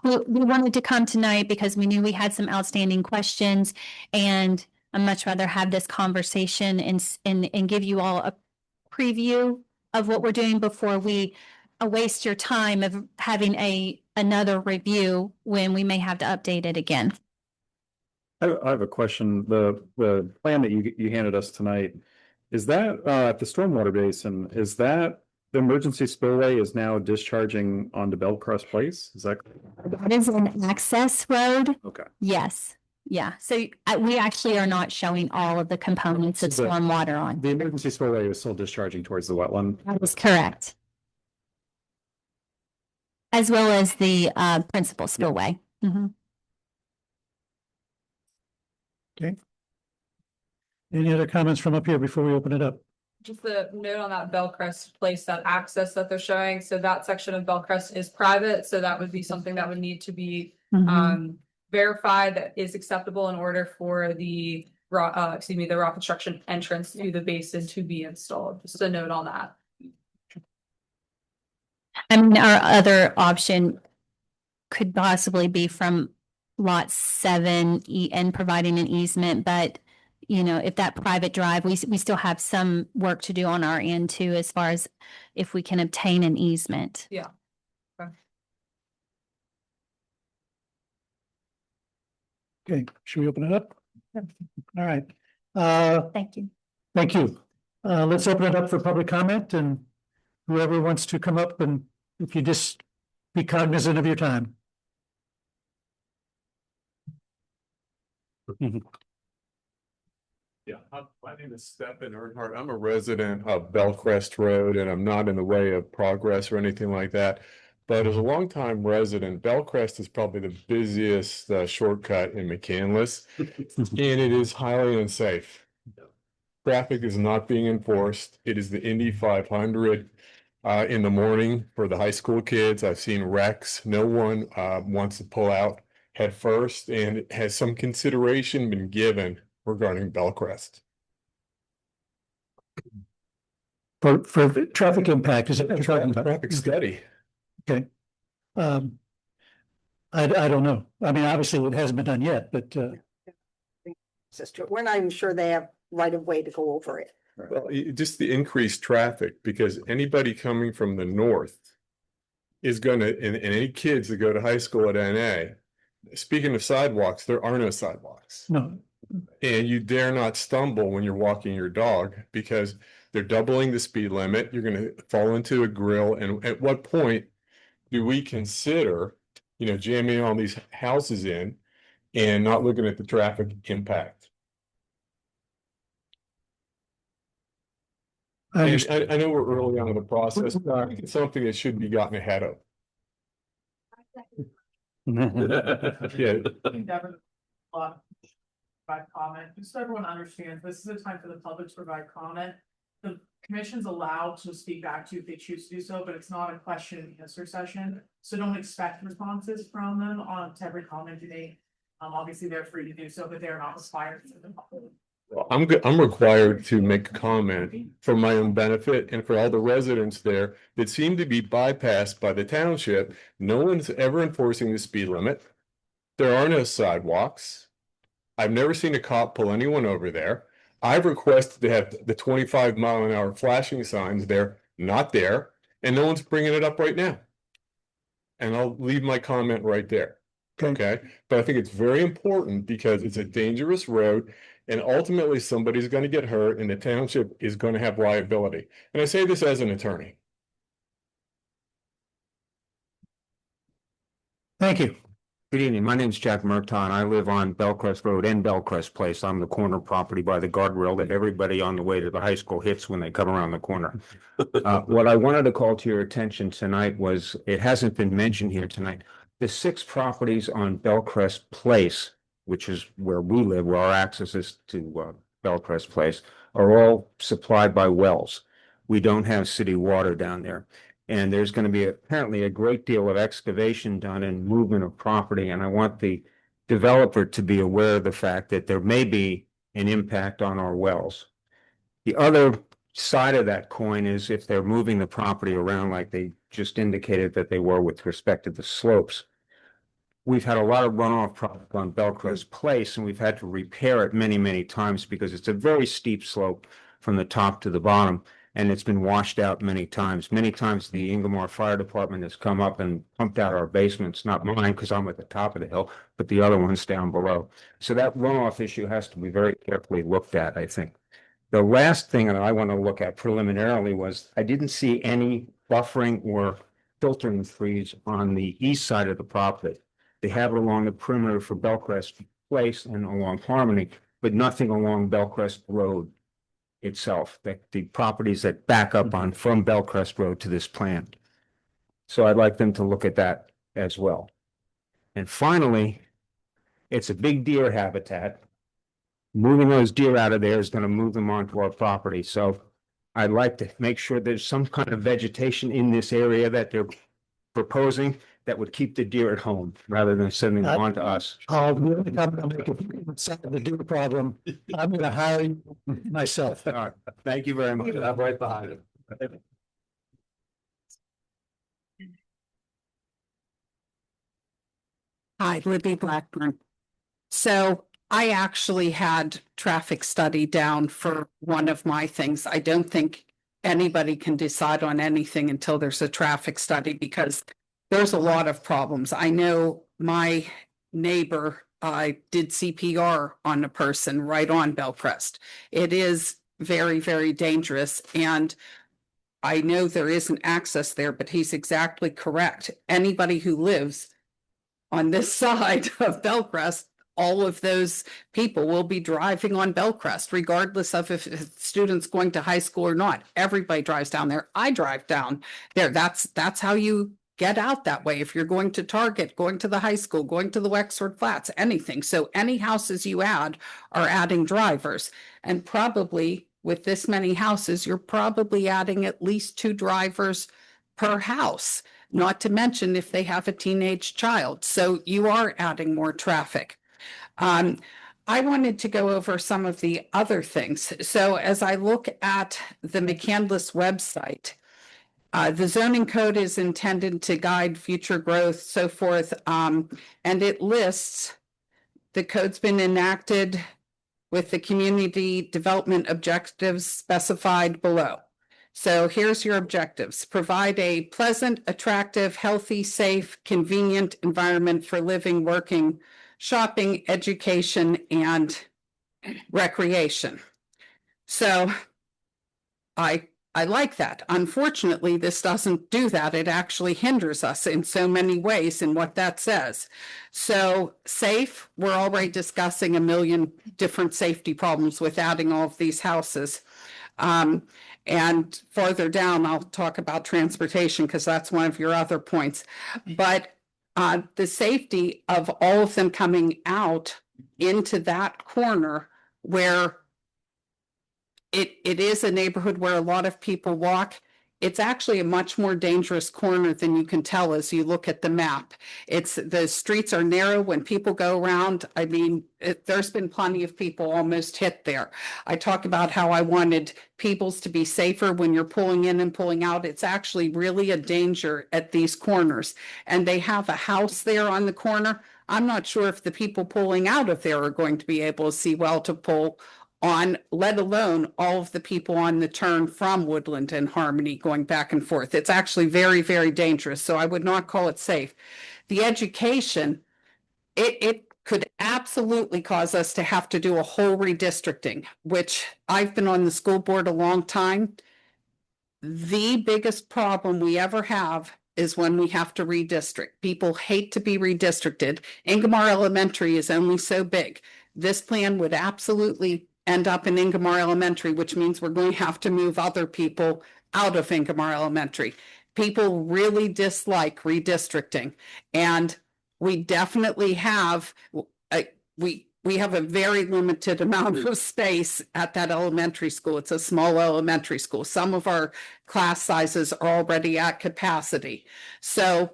We wanted to come tonight because we knew we had some outstanding questions, and I'd much rather have this conversation and give you all a preview of what we're doing before we waste your time of having another review when we may have to update it again. I have a question. The plan that you handed us tonight, is that at the stormwater basin, is that the emergency spillway is now discharging onto Bellcrest Place? Is that? That is an access road. Okay. Yes. Yeah. So we actually are not showing all of the components of stormwater on. The emergency spillway is still discharging towards the wetland. That is correct. As well as the principal spillway. Mhm. Okay. Any other comments from up here before we open it up? Just the note on that Bellcrest Place, that access that they're showing, so that section of Bellcrest is private, so that would be something that would need to be verified that is acceptable in order for the rock construction entrance to the basin to be installed. Just a note on that. I mean, our other option could possibly be from lot 7 and providing an easement, but you know, if that private drive, we still have some work to do on our end too, as far as if we can obtain an easement. Yeah. Okay, should we open it up? All right. Thank you. Thank you. Let's open it up for public comment, and whoever wants to come up, and if you just be cognizant of your time. Yeah, my name is Stephen Earnhardt. I'm a resident of Bellcrest Road, and I'm not in the way of progress or anything like that. But as a longtime resident, Bellcrest is probably the busiest shortcut in McCandless, and it is highly unsafe. Traffic is not being enforced. It is the Indy 500 in the morning for the high school kids. I've seen wrecks. No one wants to pull out head first, and has some consideration been given regarding Bellcrest? For traffic impact, is it? Traffic study. Okay. I don't know. I mean, obviously it hasn't been done yet, but We're not even sure they have right of way to go over it. Well, just the increased traffic, because anybody coming from the north is gonna, and any kids that go to high school at NA, speaking of sidewalks, there are no sidewalks. no. And you dare not stumble when you're walking your dog, because they're doubling the speed limit. You're gonna fall into a grill. And at what point do we consider, jamming all these houses in and not looking at the traffic impact? I know we're early on in the process, but I think it's something that should be gotten ahead of. Yeah. Provide comment, just so everyone understands, this is a time for the public to provide comment. The commission's allowed to speak back to you if they choose to do so, but it's not a question and answer session. So don't expect responses from them to every comment you make. Obviously they're free to do so, but they're not required to. Well, I'm required to make a comment for my own benefit and for all the residents there that seem to be bypassed by the township. No one's ever enforcing the speed limit. There are no sidewalks. I've never seen a cop pull anyone over there. I've requested to have the 25-mile-an-hour flashing signs there, not there, and no one's bringing it up right now. And I'll leave my comment right there. Okay, but I think it's very important because it's a dangerous road, and ultimately somebody's going to get hurt, and the township is going to have liability. And I say this as an attorney. Thank you. Good evening. My name's Jack Murtaugh. I live on Bellcrest Road and Bellcrest Place. I'm the corner property by the guardrail that everybody on the way to the high school hits when they come around the corner. What I wanted to call to your attention tonight was, it hasn't been mentioned here tonight, the 6 properties on Bellcrest Place, which is where we live, where our access is to Bellcrest Place, are all supplied by wells. We don't have city water down there. And there's going to be apparently a great deal of excavation done and movement of property. And I want the developer to be aware of the fact that there may be an impact on our wells. The other side of that coin is if they're moving the property around like they just indicated that they were with respect to the slopes. We've had a lot of runoff product on Bellcrest Place, and we've had to repair it many, many times because it's a very steep slope from the top to the bottom. And it's been washed out many times. Many times the Inglemoor Fire Department has come up and pumped out our basements, not mine because I'm at the top of the hill, but the other ones down below. So that runoff issue has to be very carefully looked at, I think. The last thing that I want to look at preliminarily was I didn't see any buffering or filtering trees on the east side of the property. They have it along the perimeter for Bellcrest Place and along Harmony, but nothing along Bellcrest Road itself, that the properties that back up on from Bellcrest Road to this plan. So I'd like them to look at that as well. And finally, it's a big deer habitat. Moving those deer out of there is going to move them onto our property. So I'd like to make sure there's some kind of vegetation in this area that they're proposing that would keep the deer at home rather than sending them on to us. I'll really come to make a solve the deer problem. I'm gonna hire you myself. All right. Thank you very much. I'm right behind him. Hi, Libby Blackburn. So I actually had traffic study down for one of my things. I don't think anybody can decide on anything until there's a traffic study because there's a lot of problems. I know my neighbor did CPR on a person right on Bellcrest. It is very, very dangerous. And I know there isn't access there, but he's exactly correct. Anybody who lives on this side of Bellcrest, all of those people will be driving on Bellcrest, regardless of if it's students going to high school or not. Everybody drives down there. I drive down there. That's how you get out that way. If you're going to Target, going to the high school, going to the Wexford Flats, anything. So any houses you add are adding drivers. And probably with this many houses, you're probably adding at least 2 drivers per house, not to mention if they have a teenage child. So you are adding more traffic. I wanted to go over some of the other things. So as I look at the McCandless website, the zoning code is intended to guide future growth, so forth, and it lists the code's been enacted with the community development objectives specified below. So here's your objectives. Provide a pleasant, attractive, healthy, safe, convenient environment for living, working, shopping, education, and recreation. So I like that. Unfortunately, this doesn't do that. It actually hinders us in so many ways in what that says. So safe, we're already discussing a million different safety problems with adding all of these houses. And farther down, I'll talk about transportation because that's one of your other points. But the safety of all of them coming out into that corner where it is a neighborhood where a lot of people walk. It's actually a much more dangerous corner than you can tell as you look at the map. The streets are narrow when people go around. I mean, there's been plenty of people almost hit there. I talk about how I wanted peoples to be safer when you're pulling in and pulling out. It's actually really a danger at these corners. And they have a house there on the corner. I'm not sure if the people pulling out of there are going to be able to see well to pull on, let alone all of the people on the turn from Woodland and Harmony going back and forth. It's actually very, very dangerous. So I would not call it safe. The education, it could absolutely cause us to have to do a whole redistricting, which I've been on the school board a long time. The biggest problem we ever have is when we have to redistrict. People hate to be redistricted. Ingomar Elementary is only so big. This plan would absolutely end up in Ingomar Elementary, which means we're going to have to move other people out of Ingomar Elementary. People really dislike redistricting, and we definitely have, we have a very limited amount of space at that elementary school. It's a small elementary school. Some of our class sizes are already at capacity. So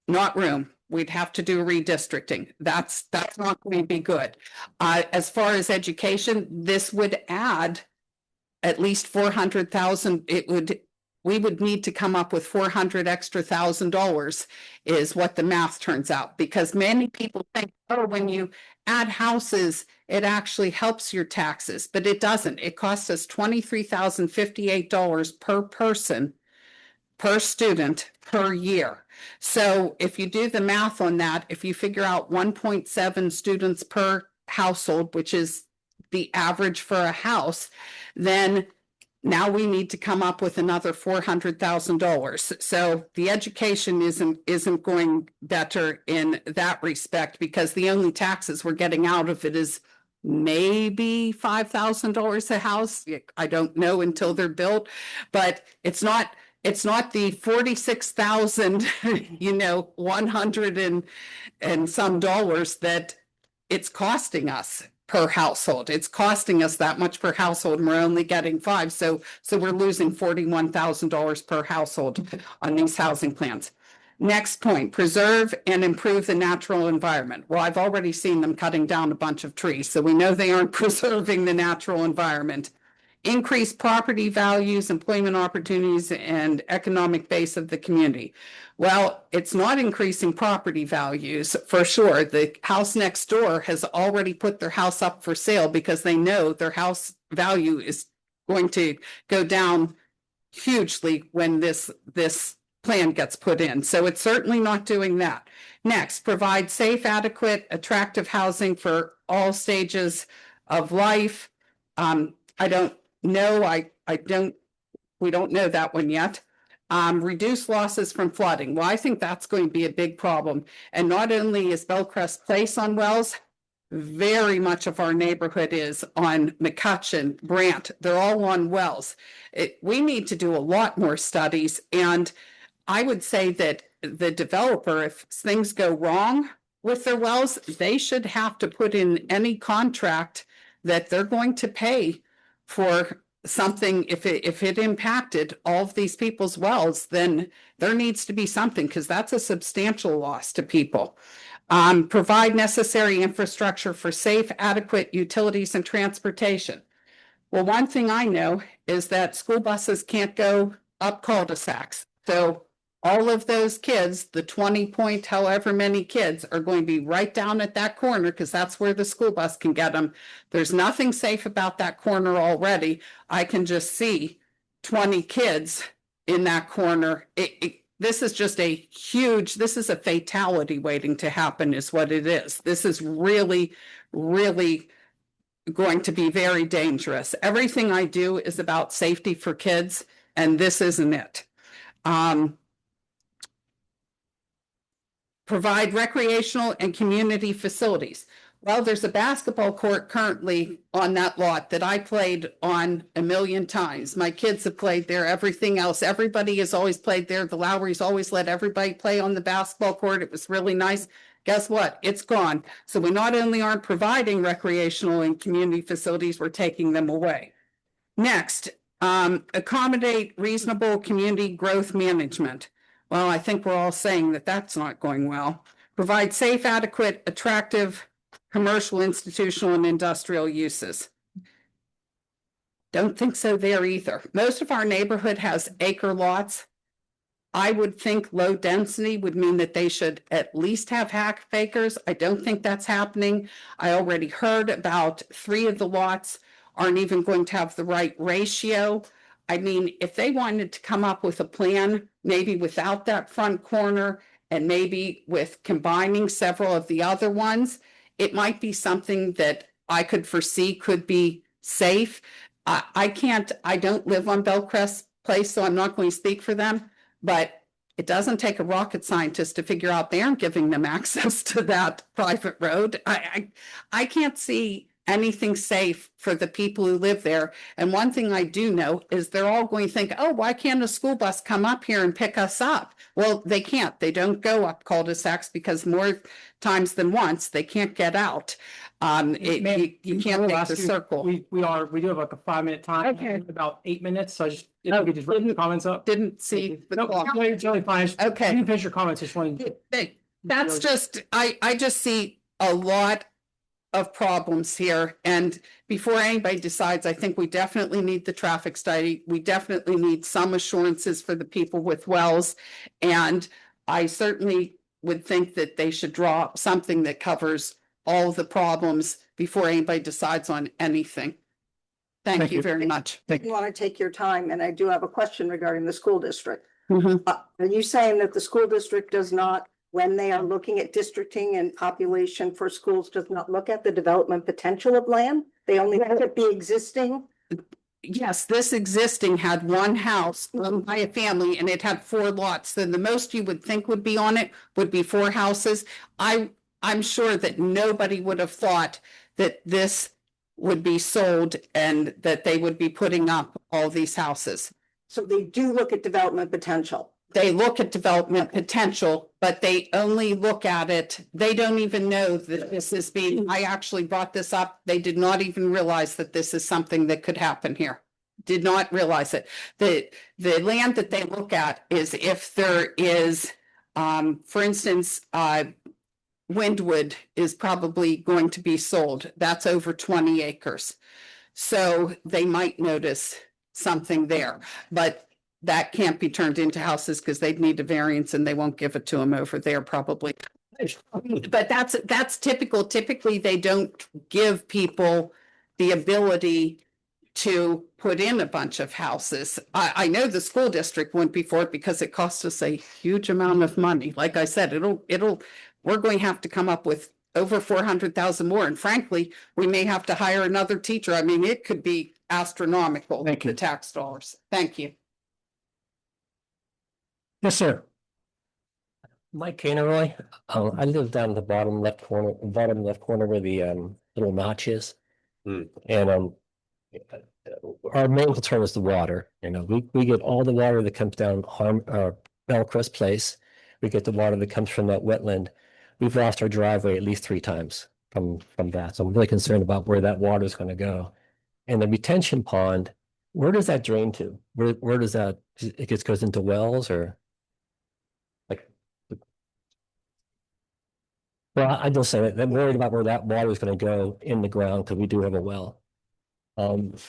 not room. We'd have to do redistricting. That's not going to be good. As far as education, this would add at least 400,000. We would need to come up with $400,000 extra is what the math turns out, because many people think, oh, when you add houses, it actually helps your taxes, but it doesn't. It costs us $23,058 per person, per student, per year. So if you do the math on that, if you figure out 1.7 students per household, which is the average for a house, then now we need to come up with another $400,000. So the education isn't going better in that respect, because the only taxes we're getting out of it is maybe $5,000 a house. I don't know until they're built, but it's not the 46,000, 100 and some dollars that it's costing us per household. It's costing us that much per household, and we're only getting 5. So we're losing $41,000 per household on these housing plans. Next point, preserve and improve the natural environment. Well, I've already seen them cutting down a bunch of trees, so we know they aren't preserving the natural environment. Increase property values, employment opportunities, and economic base of the community. Well, it's not increasing property values for sure. The house next door has already put their house up for sale because they know their house value is going to go down hugely when this plan gets put in. So it's certainly not doing that. Next, provide safe, adequate, attractive housing for all stages of life. I don't know. We don't know that one yet. Reduce losses from flooding. Well, I think that's going to be a big problem. And not only is Bellcrest Place on wells, very much of our neighborhood is on McCutcheon, Brant. They're all on wells. We need to do a lot more studies. And I would say that the developer, if things go wrong with their wells, they should have to put in any contract that they're going to pay for something. If it impacted all of these people's wells, then there needs to be something, because that's a substantial loss to people. Provide necessary infrastructure for safe, adequate utilities and transportation. Well, one thing I know is that school buses can't go up cul-de-sacs. So all of those kids, the 20 point however many kids, are going to be right down at that corner, because that's where the school bus can get them. There's nothing safe about that corner already. I can just see 20 kids in that corner. This is just this is a fatality waiting to happen is what it is. This is really, really going to be very dangerous. Everything I do is about safety for kids, and this isn't it. Provide recreational and community facilities. Well, there's a basketball court currently on that lot that I played on a million times. My kids have played there, everything else. Everybody has always played there. The Lowrys always let everybody play on the basketball court. It was really nice. Guess what? It's gone. So we not only aren't providing recreational and community facilities, we're taking them away. Next, accommodate reasonable community growth management. Well, I think we're all saying that that's not going well. Provide safe, adequate, attractive commercial, institutional, and industrial uses. Don't think so there either. Most of our neighborhood has acre lots. I would think low density would mean that they should at least have half acres. I don't think that's happening. I already heard about 3 of the lots aren't even going to have the right ratio. I mean, if they wanted to come up with a plan, maybe without that front corner and maybe with combining several of the other ones, it might be something that I could foresee could be safe. I don't live on Bellcrest Place, so I'm not going to speak for them, but It doesn't take a rocket scientist to figure out they aren't giving them access to that private road. I can't see anything safe for the people who live there. And one thing I do know is they're all going to think, oh, why can't a school bus come up here and pick us up? Well, they can't. They don't go up cul-de-sacs because more times than once, they can't get out. You can't make the circle. We do have like a 5-minute time. Okay. About 8 minutes, so I just, if we could just write the comments up. Didn't see the No, clock. no, you're totally fine. Okay. You can finish your comments, just wanted. That's just, I just see a lot of problems here. And before anybody decides, I think we definitely need the traffic study. We definitely need some assurances for the people with wells. And I certainly would think that they should draw up something that covers all of the problems before anybody decides on anything. Thank you very much. I want to take your time, and I do have a question regarding the school district. Mhm. Are you saying that the school district does not, when they are looking at districting and population for schools, does not look at the development potential of land? They only look at the existing? Yes, this existing had one house owned by a family and it had 4 lots. Then the most you would think would be on it would be 4 houses. I'm sure that nobody would have thought that this would be sold and that they would be putting up all these houses. So they do look at development potential. They look at development potential, but they only look at it. They don't even know that this is being, I actually brought this up. They did not even realize that this is something that could happen here. Did not realize it. The land that they look at is if there is, for instance, Windwood is probably going to be sold. That's over 20 acres. So they might notice something there, but that can't be turned into houses because they'd need a variance and they won't give it to them over there probably. But that's typical. Typically, they don't give people the ability to put in a bunch of houses. I know the school district went before it because it cost us a huge amount of money. Like I said, we're going to have to come up with over 400,000 more. And frankly, we may have to hire another teacher. I mean, it could be astronomical, the tax dollars. Thank you. Yes, sir. Mike Caneroy, I live down the bottom left corner where the little notch is. And our main concern is the water. You know, we get all the water that comes down Bellcrest Place. We get the water that comes from that wetland. We've lost our driveway at least 3 times from that. So I'm really concerned about where that water is going to go. And the retention pond, where does that drain to? Where does that, it just goes into wells or? Well, I just say that I'm worried about where that water is going to go in the ground because we do have a well. And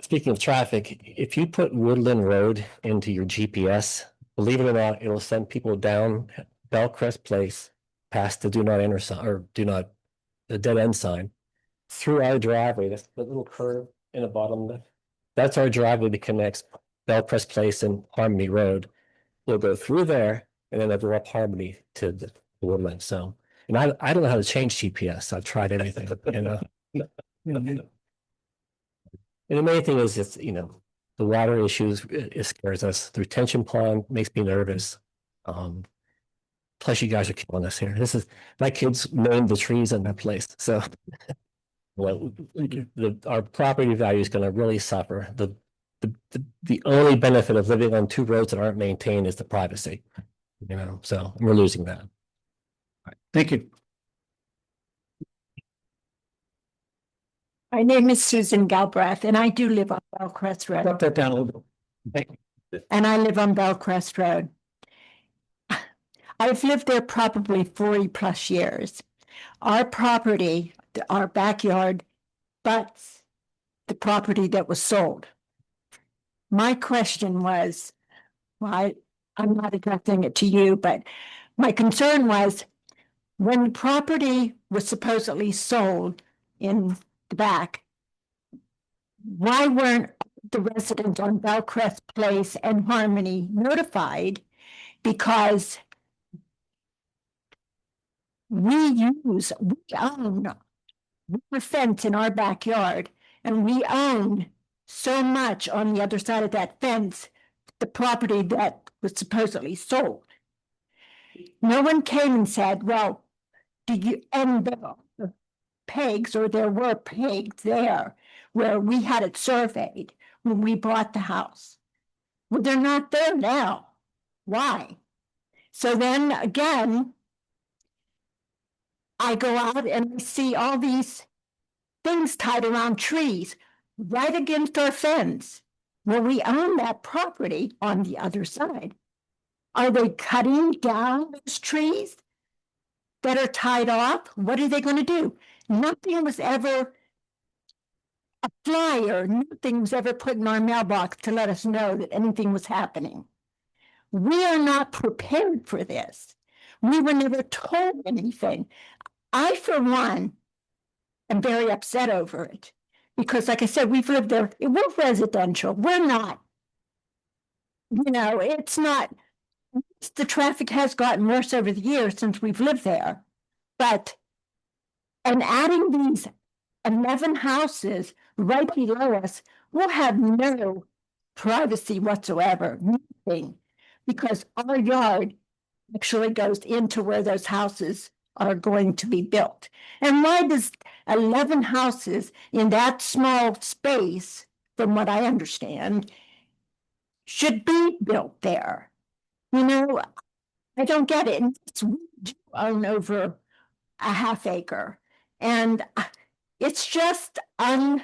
speaking of traffic, if you put Woodland Road into your GPS, believe it or not, it'll send people down Bellcrest Place past the do not enter sign or the dead end sign through our driveway. That's the little curve in the bottom left. That's our driveway that connects Bellcrest Place and Harmony Road. We'll go through there and then they'll go up Harmony to the Woodland. So, and I don't know how to change GPS. I've tried everything, you know. And the main thing is just, you know, the water issues, it scares us. The retention pond makes me nervous. Plus you guys are killing us here. My kids named the trees in that place. So well, our property value is going to really suffer. The only benefit of living on 2 roads that aren't maintained is the privacy, you know, so we're losing that. Thank you. My name is Susan Galbraith, and I do live on Bellcrest Road. Drop that down a little bit. And I live on Bellcrest Road. I've lived there probably 40+ years. Our property, our backyard, butts the property that was sold. My question was, well, I'm not addressing it to you, but my concern was when the property was supposedly sold in the back, why weren't the residents on Bellcrest Place and Harmony notified? Because we own a fence in our backyard, and we own so much on the other side of that fence, the property that was supposedly sold. No one came and said, well, and the pegs, or there were pegs there where we had it surveyed when we bought the house. Well, they're not there now. Why? So then again, I go out and I see all these things tied around trees right against our fence. Well, we own that property on the other side. Are they cutting down those trees that are tied off? What are they going to do? Nothing was ever a flyer, nothing was ever put in our mailbox to let us know that anything was happening. We are not prepared for this. We were never told anything. I, for one, am very upset over it because, like I said, we've lived there. We're residential. We're not, it's not, the traffic has gotten worse over the years since we've lived there. And adding these 11 houses right below us, we'll have no privacy whatsoever, nothing, because our yard actually goes into where those houses are going to be built. And why does 11 houses in that small space, from what I understand, should be built there? I don't get it. We do own over a half acre. And it's just, I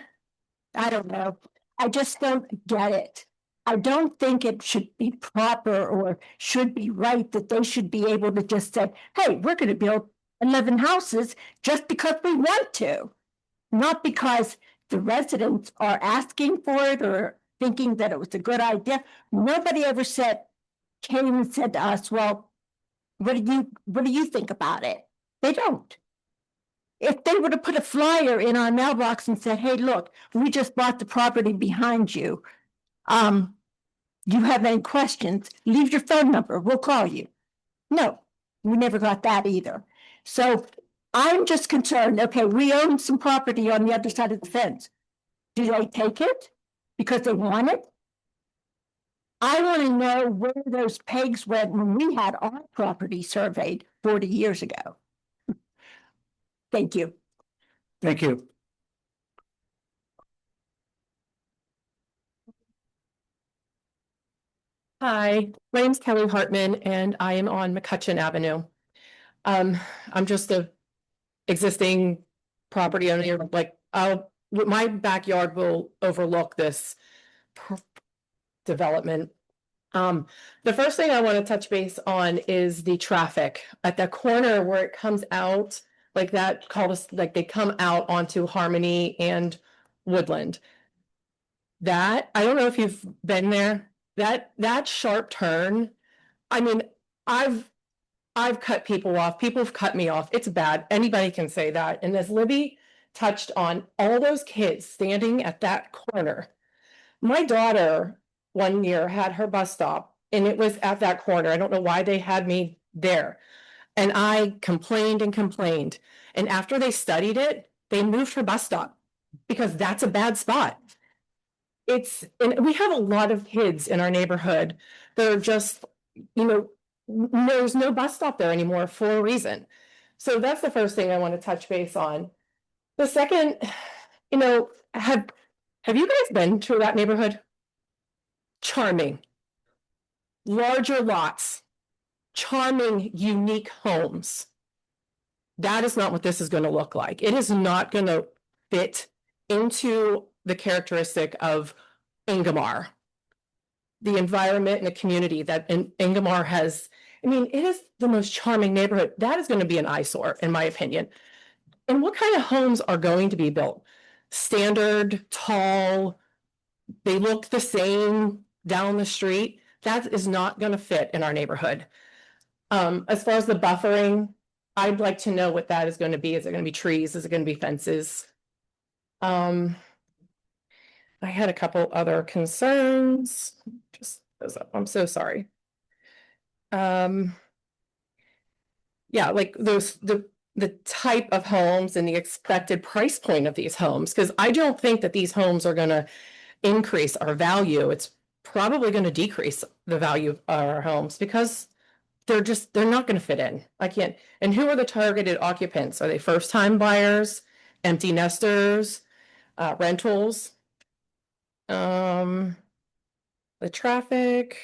don't know. I just don't get it. I don't think it should be proper or should be right that they should be able to just say, hey, we're going to build 11 houses just because we want to, not because the residents are asking for it or thinking that it was a good idea. Nobody ever came and said to us, well, what do you think about it? They don't. If they would have put a flyer in our mailbox and said, hey, look, we just bought the property behind you. You have any questions, leave your phone number, we'll call you. No, we never got that either. So I'm just concerned, okay, we own some property on the other side of the fence. Do they take it because they want it? I want to know where those pegs went when we had our property surveyed 40 years ago. Thank you. Thank you. Hi, my name's Kelly Hartman and I am on McCutcheon Avenue. I'm just a existing property owner, my backyard will overlook this development. The first thing I want to touch base on is the traffic at the corner where it comes out, like that they come out onto Harmony and Woodland. That, I don't know if you've been there, that sharp turn, I mean, I've cut people off. People have cut me off. It's bad. Anybody can say that. And as Libby touched on, all those kids standing at that corner. My daughter one year had her bus stop and it was at that corner. I don't know why they had me there. And I complained and complained. And after they studied it, they moved her bus stop because that's a bad spot. And we have a lot of kids in our neighborhood that are just, there's no bus stop there anymore for a reason. So that's the first thing I want to touch base on. The second, have you guys been to that neighborhood? Charming. Larger lots. Charming, unique homes. That is not what this is going to look like. It is not going to fit into the characteristic of Ingomar. The environment and the community that Ingomar has. I mean, it is the most charming neighborhood. That is going to be an eyesore, in my opinion. And what kind of homes are going to be built? Standard, tall, they look the same down the street. That is not going to fit in our neighborhood. As far as the buffering, I'd like to know what that is going to be. Is it going to be trees? Is it going to be fences? I had a couple other concerns. Just those up. I'm so sorry. Yeah, like the type of homes and the expected price point of these homes, because I don't think that these homes are going to increase our value. It's probably going to decrease the value of our homes because they're not going to fit in. I can't. And who are the targeted occupants? Are they first time buyers, empty nesters, rentals? The traffic.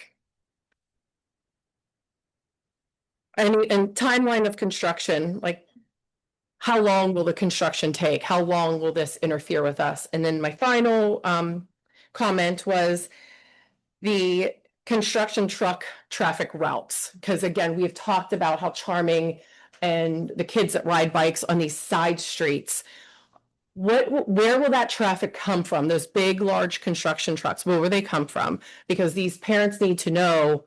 And timeline of construction, like how long will the construction take? How long will this interfere with us? And then my final comment was the construction truck traffic routes. Because again, we've talked about how charming and the kids that ride bikes on these side streets. Where will that traffic come from? Those big, large construction trucks, where will they come from? Because these parents need to know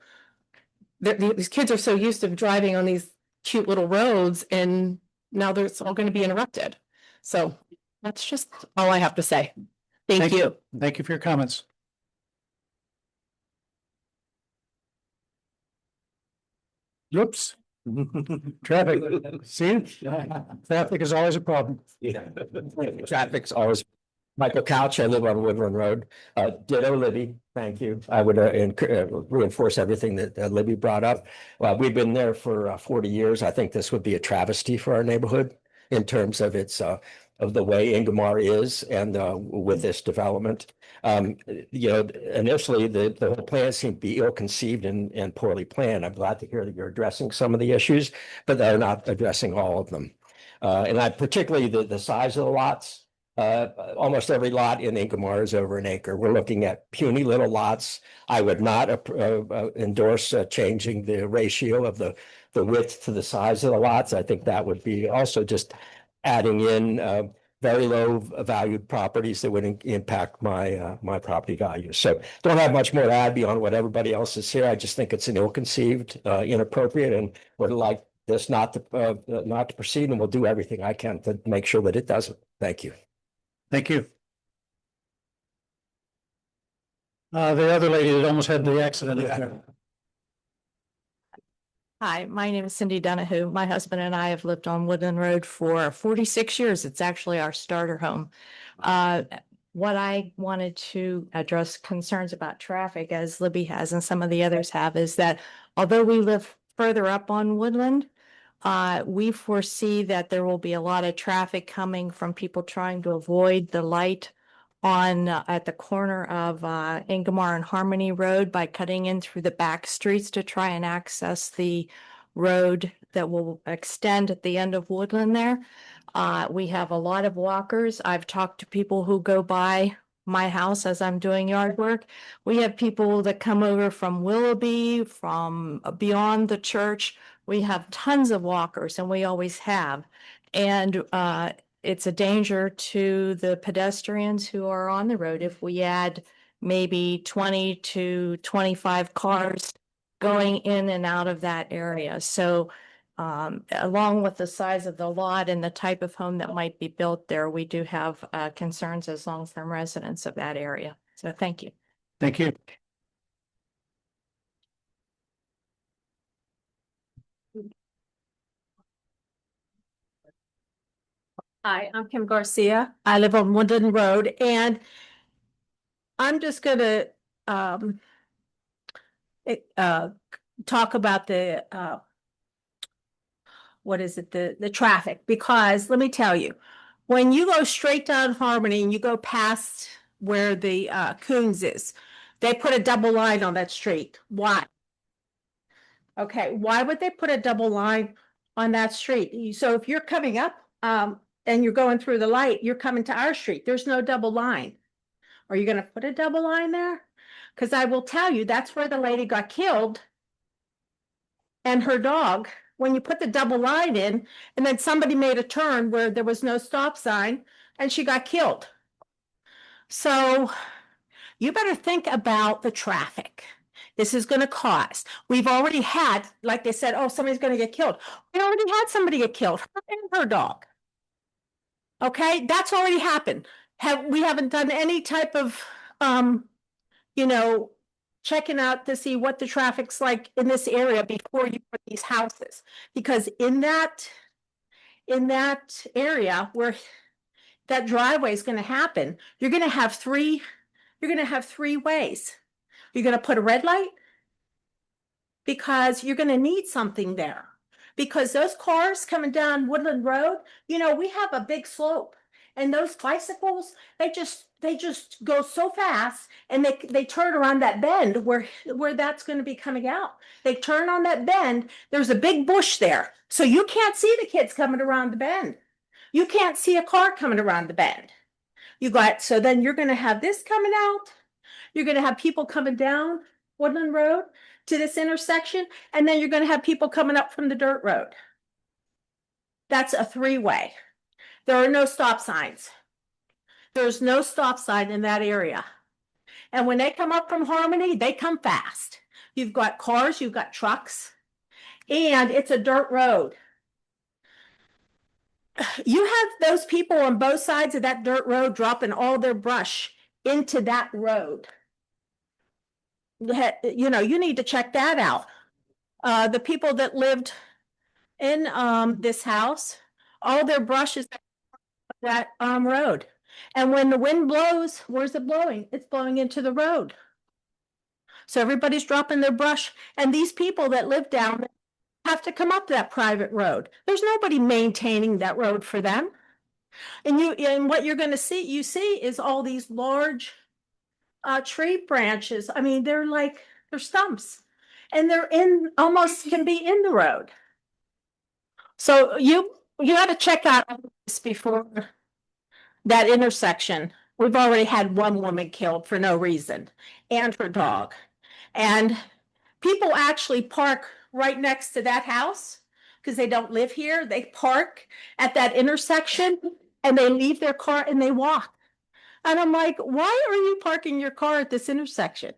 that these kids are so used to driving on these cute little roads, and now it's all going to be interrupted. So that's just all I have to say. Thank you. Thank you for your comments. Oops. Traffic, see, traffic is always a problem. Yeah, traffic's always. Michael Couch, I live on Woodland Road. Ditto Libby, thank you. I would reinforce everything that Libby brought up. Well, we've been there for 40 years. I think this would be a travesty for our neighborhood in terms of its of the way Ingomar is and with this development. You know, initially the whole plan seemed to be ill-conceived and poorly planned. I'm glad to hear that you're addressing some of the issues, but they're not addressing all of them. And I particularly the size of the lots. Almost every lot in Ingomar is over an acre. We're looking at puny little lots. I would not endorse changing the ratio of the width to the size of the lots. I think that would be also just adding in very low valued properties that would impact my my property value. So don't have much more to add beyond what everybody else is here. I just think it's an ill-conceived, inappropriate, and would like this not to proceed, and we'll do everything I can to make sure that it doesn't. Thank you. Thank you. The other lady that almost had the accident. Hi, my name is Cindy Donahue. My husband and I have lived on Woodland Road for 46 years. It's actually our starter home. What I wanted to address concerns about traffic, as Libby has and some of the others have, is that although we live further up on Woodland, we foresee that there will be a lot of traffic coming from people trying to avoid the light on at the corner of Ingomar and Harmony Road by cutting in through the back streets to try and access the road that will extend at the end of Woodland there. We have a lot of walkers. I've talked to people who go by my house as I'm doing yard work. We have people that come over from Willoughby, from beyond the church. We have tons of walkers, and we always have. And it's a danger to the pedestrians who are on the road if we add maybe 20 to 25 cars going in and out of that area. So along with the size of the lot and the type of home that might be built there, we do have concerns as long-term residents of that area. So thank you. Thank you. Hi, I'm Kim Garcia. I live on Woodland Road, and I'm just gonna talk about the what is it, the traffic, because let me tell you, when you go straight down Harmony and you go past where the Coons is, they put a double line on that street. Why? Okay, why would they put a double line on that street? So if you're coming up and you're going through the light, you're coming to our street. There's no double line. Are you going to put a double line there? Because I will tell you, that's where the lady got killed and her dog, when you put the double line in, and then somebody made a turn where there was no stop sign and she got killed. So you better think about the traffic this is going to cause. We've already had, like they said, oh, somebody's going to get killed. We already had somebody get killed, her and her dog. Okay, that's already happened. We haven't done any type of, you know, checking out to see what the traffic's like in this area before you put these houses. Because in that area where that driveway is going to happen, you're going to have three ways. You're gonna put a red light? Because you're gonna need something there. Because those cars coming down Woodland Road, you know, we have a big slope. And those bicycles, they just go so fast and they turn around that bend where that's gonna be coming out. They turn on that bend, there's a big bush there. So you can't see the kids coming around the bend. You can't see a car coming around the bend. So then you're gonna have this coming out. You're gonna have people coming down Woodland Road to this intersection, and then you're gonna have people coming up from the dirt road. That's a three-way. There are no stop signs. There's no stop sign in that area. And when they come up from Harmony, they come fast. You've got cars, you've got trucks, and it's a dirt road. You have those people on both sides of that dirt road dropping all their brush into that road. You know, you need to check that out. The people that lived in this house, all their brush is that road. And when the wind blows, where's it blowing? It's blowing into the road. So everybody's dropping their brush, and these people that live down there have to come up that private road. There's nobody maintaining that road for them. And what you're gonna see, is all these large tree branches. I mean, they're stumps, and they're almost can be in the road. So you got to check out this before that intersection. We've already had one woman killed for no reason, and her dog. And people actually park right next to that house because they don't live here. They park at that intersection and they leave their car and they walk. And I'm like, why are you parking your car at this intersection?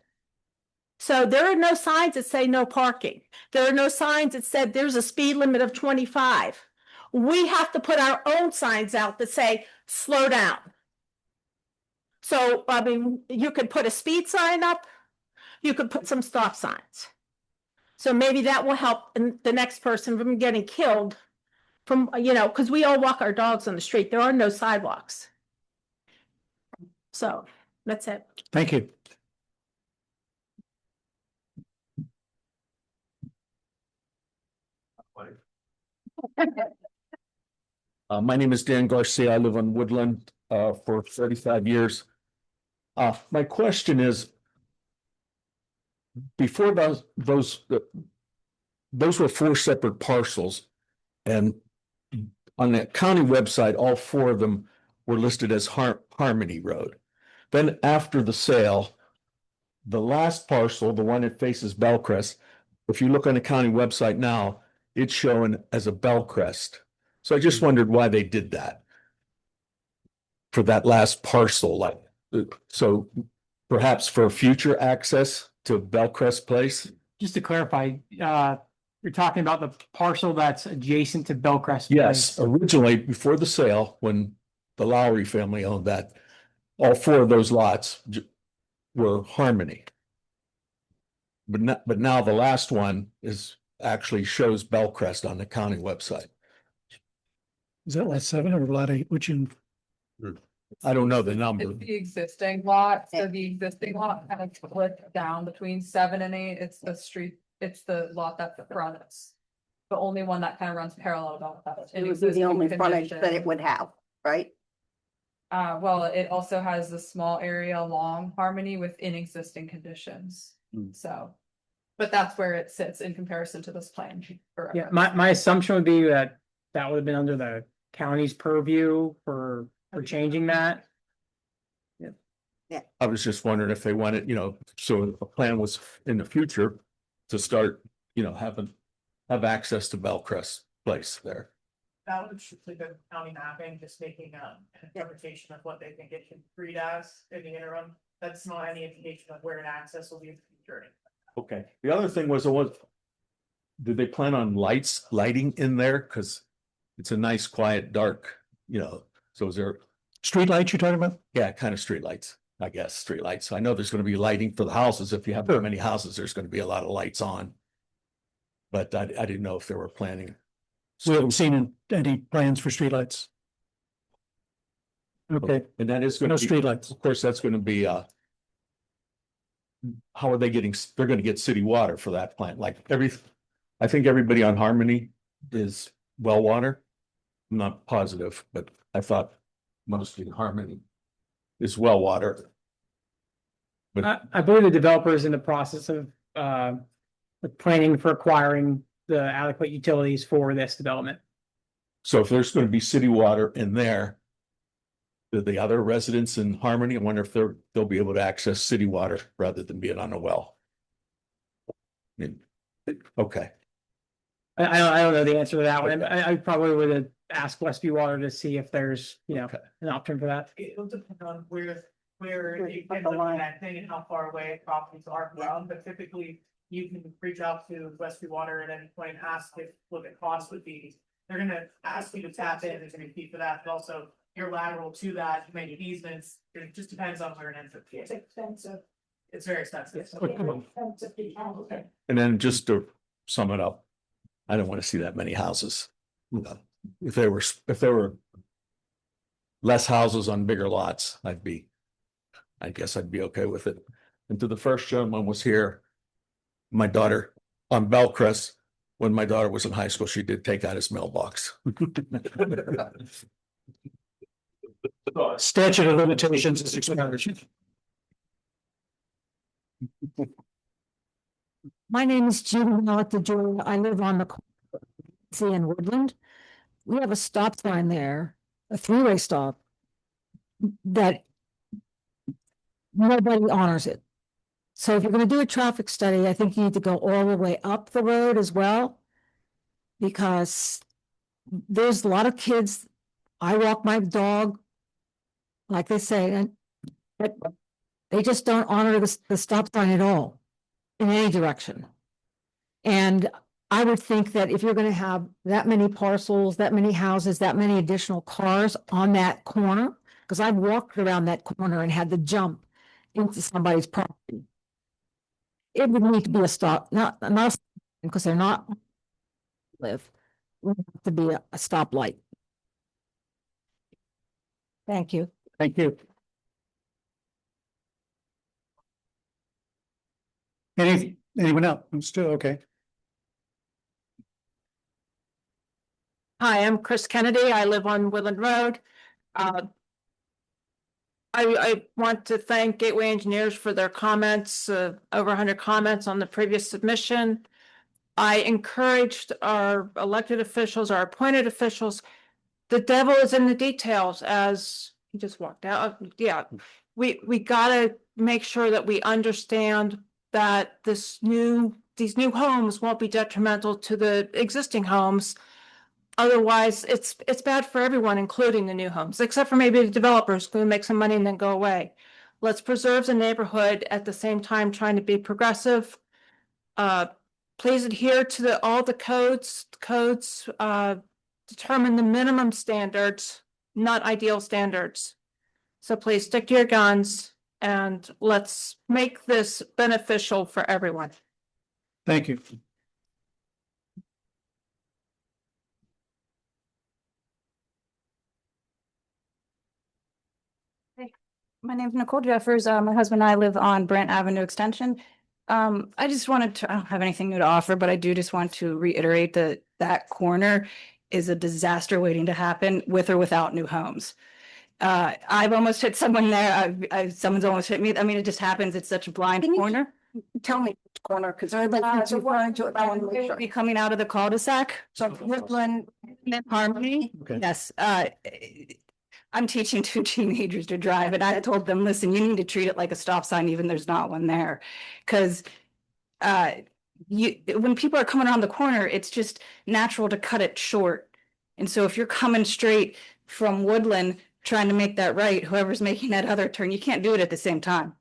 So there are no signs that say no parking. There are no signs that said there's a speed limit of 25. We have to put our own signs out that say slow down. So, I mean, you could put a speed sign up. You could put some stop signs. So maybe that will help the next person from getting killed from, because we all walk our dogs on the street. There are no sidewalks. So that's it. Thank you. My name is Dan Garcia. I live on Woodland for 35 years. My question is, before those were 4 separate parcels, and on the county website, all 4 of them were listed as Harmony Road. Then after the sale, the last parcel, the one that faces Bellcrest, if you look on the county website now, it's showing as a Bellcrest. So I just wondered why they did that for that last parcel. So perhaps for future access to Bellcrest Place? Just to clarify, you're talking about the parcel that's adjacent to Bellcrest. Yes, Place. originally, before the sale, when the Lowry family owned that, all 4 of those lots were Harmony. But now the last one actually shows Bellcrest on the county website. Is that lot 7 or lot 8? Which you? I don't know the number. It's the existing lot, so the existing lot kind of split down between 7 and 8. It's the street, it's the lot that's the front. It's the only one that kind of runs parallel about that. It would be the only frontage that it would have, right? Well, it also has the small area along Harmony within existing conditions, so. But that's where it sits in comparison to this plan. Yeah, my assumption would be that would have been under the county's purview for changing that. Yeah. I was just wondering if they wanted, so a plan was in the future to start, have access to Bellcrest Place there. That would strictly go county mapping, just making an interpretation of what they think it should read as in the interim. That's not any indication of where an access will be in the future. Okay. The other thing was, did they plan on lighting in there? Because it's a nice, quiet, dark, so is there? Street lights you're talking about? Yeah, kind of street lights, I guess, street lights. I know there's going to be lighting for the houses. If you have that many houses, there's going to be a lot of lights on. But I didn't know if they were planning. We haven't seen any plans for streetlights. Okay. And that is going No to be, streetlights. of course, that's going to be how are they getting, they're gonna get city water for that plant, like I think everybody on Harmony is well water. I'm not positive, but I thought mostly Harmony is well water. I believe the developer is in the process of planning for acquiring the adequate utilities for this development. So if there's gonna be city water in there, the other residents in Harmony, I wonder if they'll be able to access city water rather than being on a well. I mean, okay. I don't know the answer to that one. I probably would ask Westview Water to see if there's, you know, an option for that. It'll depend on where you get the line that thing and how far away properties are from, but typically you can reach out to Westview Water at any point and ask if what the cost would be. They're gonna ask you to tap in, there's gonna be a fee for that, but also your lateral to that, you make easements, it just depends on where it ends up. It's expensive. It's very expensive. And then just to sum it up, I don't want to see that many houses. If there were less houses on bigger lots, I guess I'd be okay with it. And to the first gentleman was here, my daughter on Bellcrest, when my daughter was in high school, she did take out his mailbox. Statute of limitations is expired. My name is Judy Malata. I live on the sea in Woodland. We have a stop sign there, a three-way stop, that nobody honors it. So if you're going to do a traffic study, I think you need to go all the way up the road as well, because there's a lot of kids. I walk my dog, like they say, but they just don't honor the stop sign at all in any direction. And I would think that if you're going to have that many parcels, that many houses, that many additional cars on that corner, because I've walked around that corner and had to jump into somebody's property, it would need to be a stop, not because they're not live, would have to be a stoplight. Thank you. Thank you. Anyone else? I'm still okay. Hi, I'm Chris Kennedy. I live on Woodland Road. I want to thank Gateway Engineers for their comments, over 100 comments on the previous submission. I encouraged our elected officials, our appointed officials, the devil is in the details, as he just walked out. Yeah, we gotta make sure that we understand that these new homes won't be detrimental to the existing homes. Otherwise, it's bad for everyone, including the new homes, except for maybe the developers who make some money and then go away. Let's preserve the neighborhood at the same time trying to be progressive. Please adhere to all the codes. Determine the minimum standards, not ideal standards. So please stick to your guns and let's make this beneficial for everyone. Thank you. My name is Nicole Jeffers. My husband and I live on Brant Avenue Extension. I just wanted to, I don't have anything new to offer, but I do just want to reiterate that that corner is a disaster waiting to happen with or without new homes. I've almost hit someone there. Someone's almost hit me. I mean, it just happens. It's such a blind corner. Tell me which corner, because everybody's referring to it. I want to make sure. Be coming out of the cul-de-sac. So Woodland, Harmony. Okay. Yes. I'm teaching 2 teenagers to drive and I told them, listen, you need to treat it like a stop sign, even there's not one there. Because when people are coming around the corner, it's just natural to cut it short. And so if you're coming straight from Woodland, trying to make that right, whoever's making that other turn, you can't do it at the same time.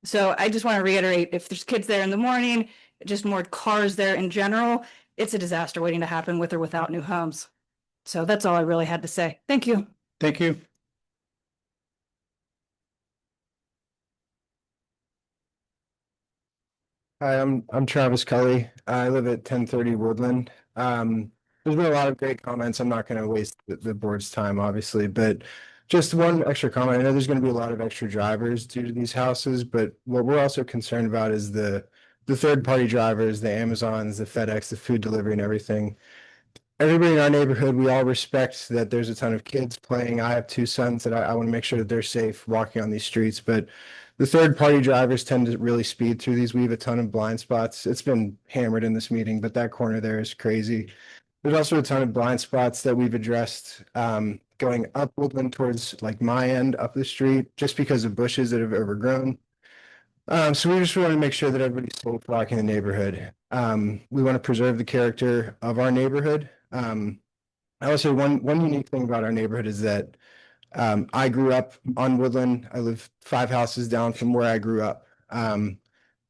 So I just want to reiterate, if there's kids there in the morning, just more cars there in general, it's a disaster waiting to happen with or without new homes. So that's all I really had to say. Thank you. Thank you. Hi, I'm Travis Kelly. I live at 1030 Woodland. There's been a lot of great comments. I'm not going to waste the board's time, obviously, but Just one extra comment. I know there's gonna be a lot of extra drivers due to these houses, but what we're also concerned about is the third-party drivers, the Amazons, the FedEx, the food delivery and everything. Everybody in our neighborhood, we all respect that there's a ton of kids playing. I have two sons that I want to make sure that they're safe walking on these streets, but the third-party drivers tend to really speed through these. We have a ton of blind spots. It's been hammered in this meeting, but that corner there is crazy. There's also a ton of blind spots that we've addressed, going up Woodland towards like my end up the street, just because of bushes that have overgrown. So we just want to make sure that everybody's safe walking the neighborhood. We want to preserve the character of our neighborhood. I will say one unique thing about our neighborhood is that I grew up on Woodland. I live 5 houses down from where I grew up.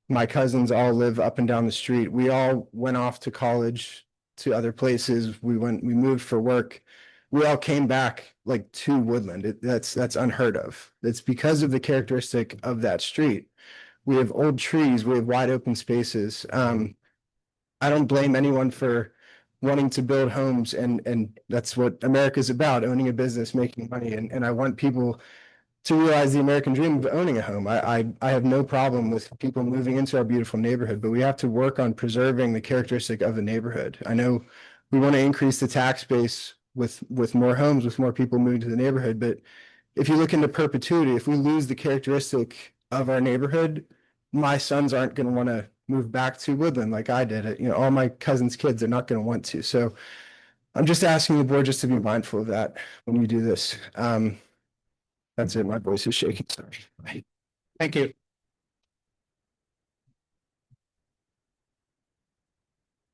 My cousins all live up and down the street. We all went off to college, to other places. We moved for work. We all came back like to Woodland. That's unheard of. It's because of the characteristic of that street. We have old trees, we have wide open spaces. I don't blame anyone for wanting to build homes, and that's what America's about, owning a business, making money. And I want people to realize the American dream of owning a home. I have no problem with people moving into our beautiful neighborhood, but we have to work on preserving the characteristic of the neighborhood. I know we want to increase the tax base with more homes, with more people moving to the neighborhood, but if you look into perpetuity, if we lose the characteristic of our neighborhood, my sons aren't going to want to move back to Woodland like I did. You know, all my cousins' kids are not going to want to. So I'm just asking the board just to be mindful of that when you do this. That's it. My voice is shaking. Sorry. Thank you.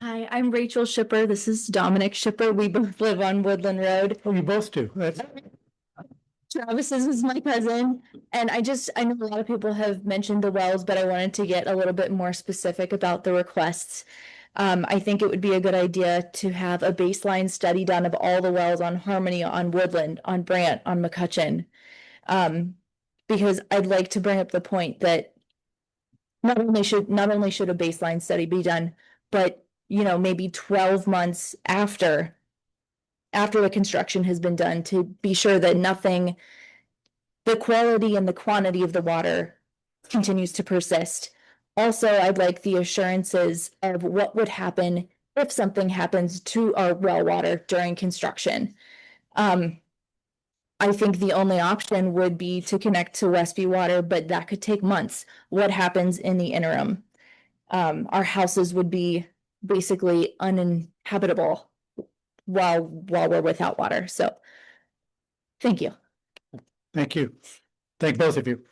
Hi, I'm Rachel Shipper. This is Dominic Shipper. We both live on Woodland Road. Oh, you both do. Travis is my cousin, and I know a lot of people have mentioned the wells, but I wanted to get a little bit more specific about the requests. I think it would be a good idea to have a baseline study done of all the wells on Harmony, on Woodland, on Brant, on McCutcheon. Because I'd like to bring up the point that not only should a baseline study be done, but maybe 12 months after the construction has been done, to be sure that the quality and the quantity of the water continues to persist. Also, I'd like the assurances of what would happen if something happens to our well water during construction. I think the only option would be to connect to Westview Water, but that could take months. What happens in the interim? Our houses would be basically uninhabitable while we're without water. So thank you. Thank you. Thank both of you.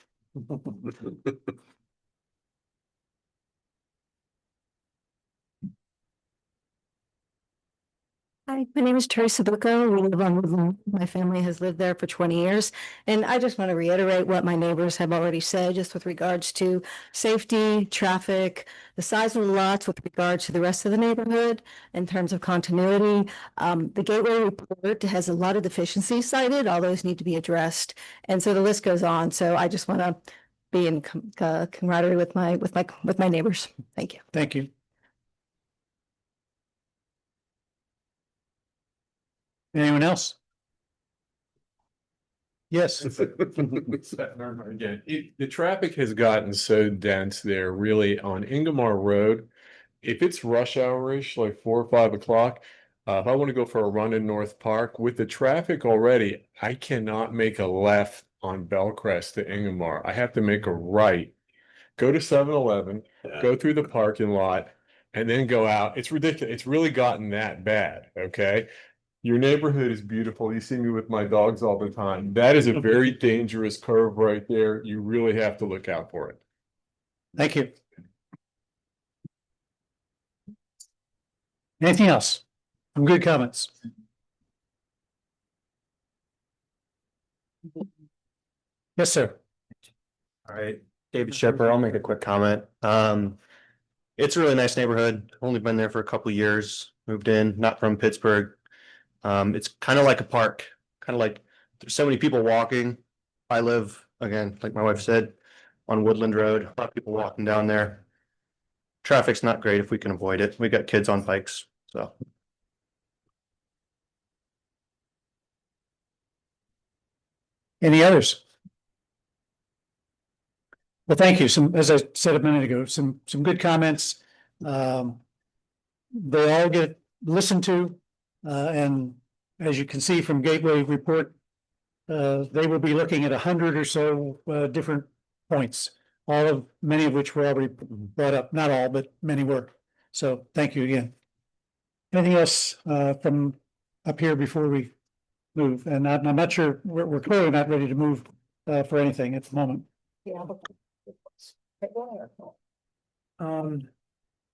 Hi, my name is Teresa Bucco. We live on Woodland. My family has lived there for 20 years. And I just want to reiterate what my neighbors have already said, just with regards to safety, traffic, the size of the lots with regards to the rest of the neighborhood in terms of continuity. The Gateway report has a lot of deficiencies cited. All those need to be addressed. And so the list goes on. So I just want to be in camaraderie with my neighbors. Thank you. Thank you. Anyone else? Yes. Again, the traffic has gotten so dense there really on Ingomar Road. If it's rush hour-ish, like 4 or 5 o'clock, if I want to go for a run in North Park with the traffic already, I cannot make a left on Bellcrest to Ingomar. I have to make a right, go to 7-Eleven, go through the parking lot, and then go out. It's ridiculous. It's really gotten that bad. Okay. Your neighborhood is beautiful. You see me with my dogs all the time. That is a very dangerous curve right there. You really have to look out for it. Thank you. Anything else? Some good comments. Yes, sir. All right, David Shepard, I'll make a quick comment. It's a really nice neighborhood. Only been there for a couple of years, moved in, not from Pittsburgh. It's kind of like a park, kind of like there's so many people walking. I live, again, like my wife said, on Woodland Road, a lot of people walking down there. Traffic's not great if we can avoid it. We got kids on bikes, so. Any others? Well, thank you. As I said a minute ago, some good comments. They all get listened to, and as you can see from Gateway report, they will be looking at 100 or so different points, many of which were already brought up. Not all, but many were. So thank you again. Anything else from up here before we move? And I'm not sure, we're clearly not ready to move for anything at the moment.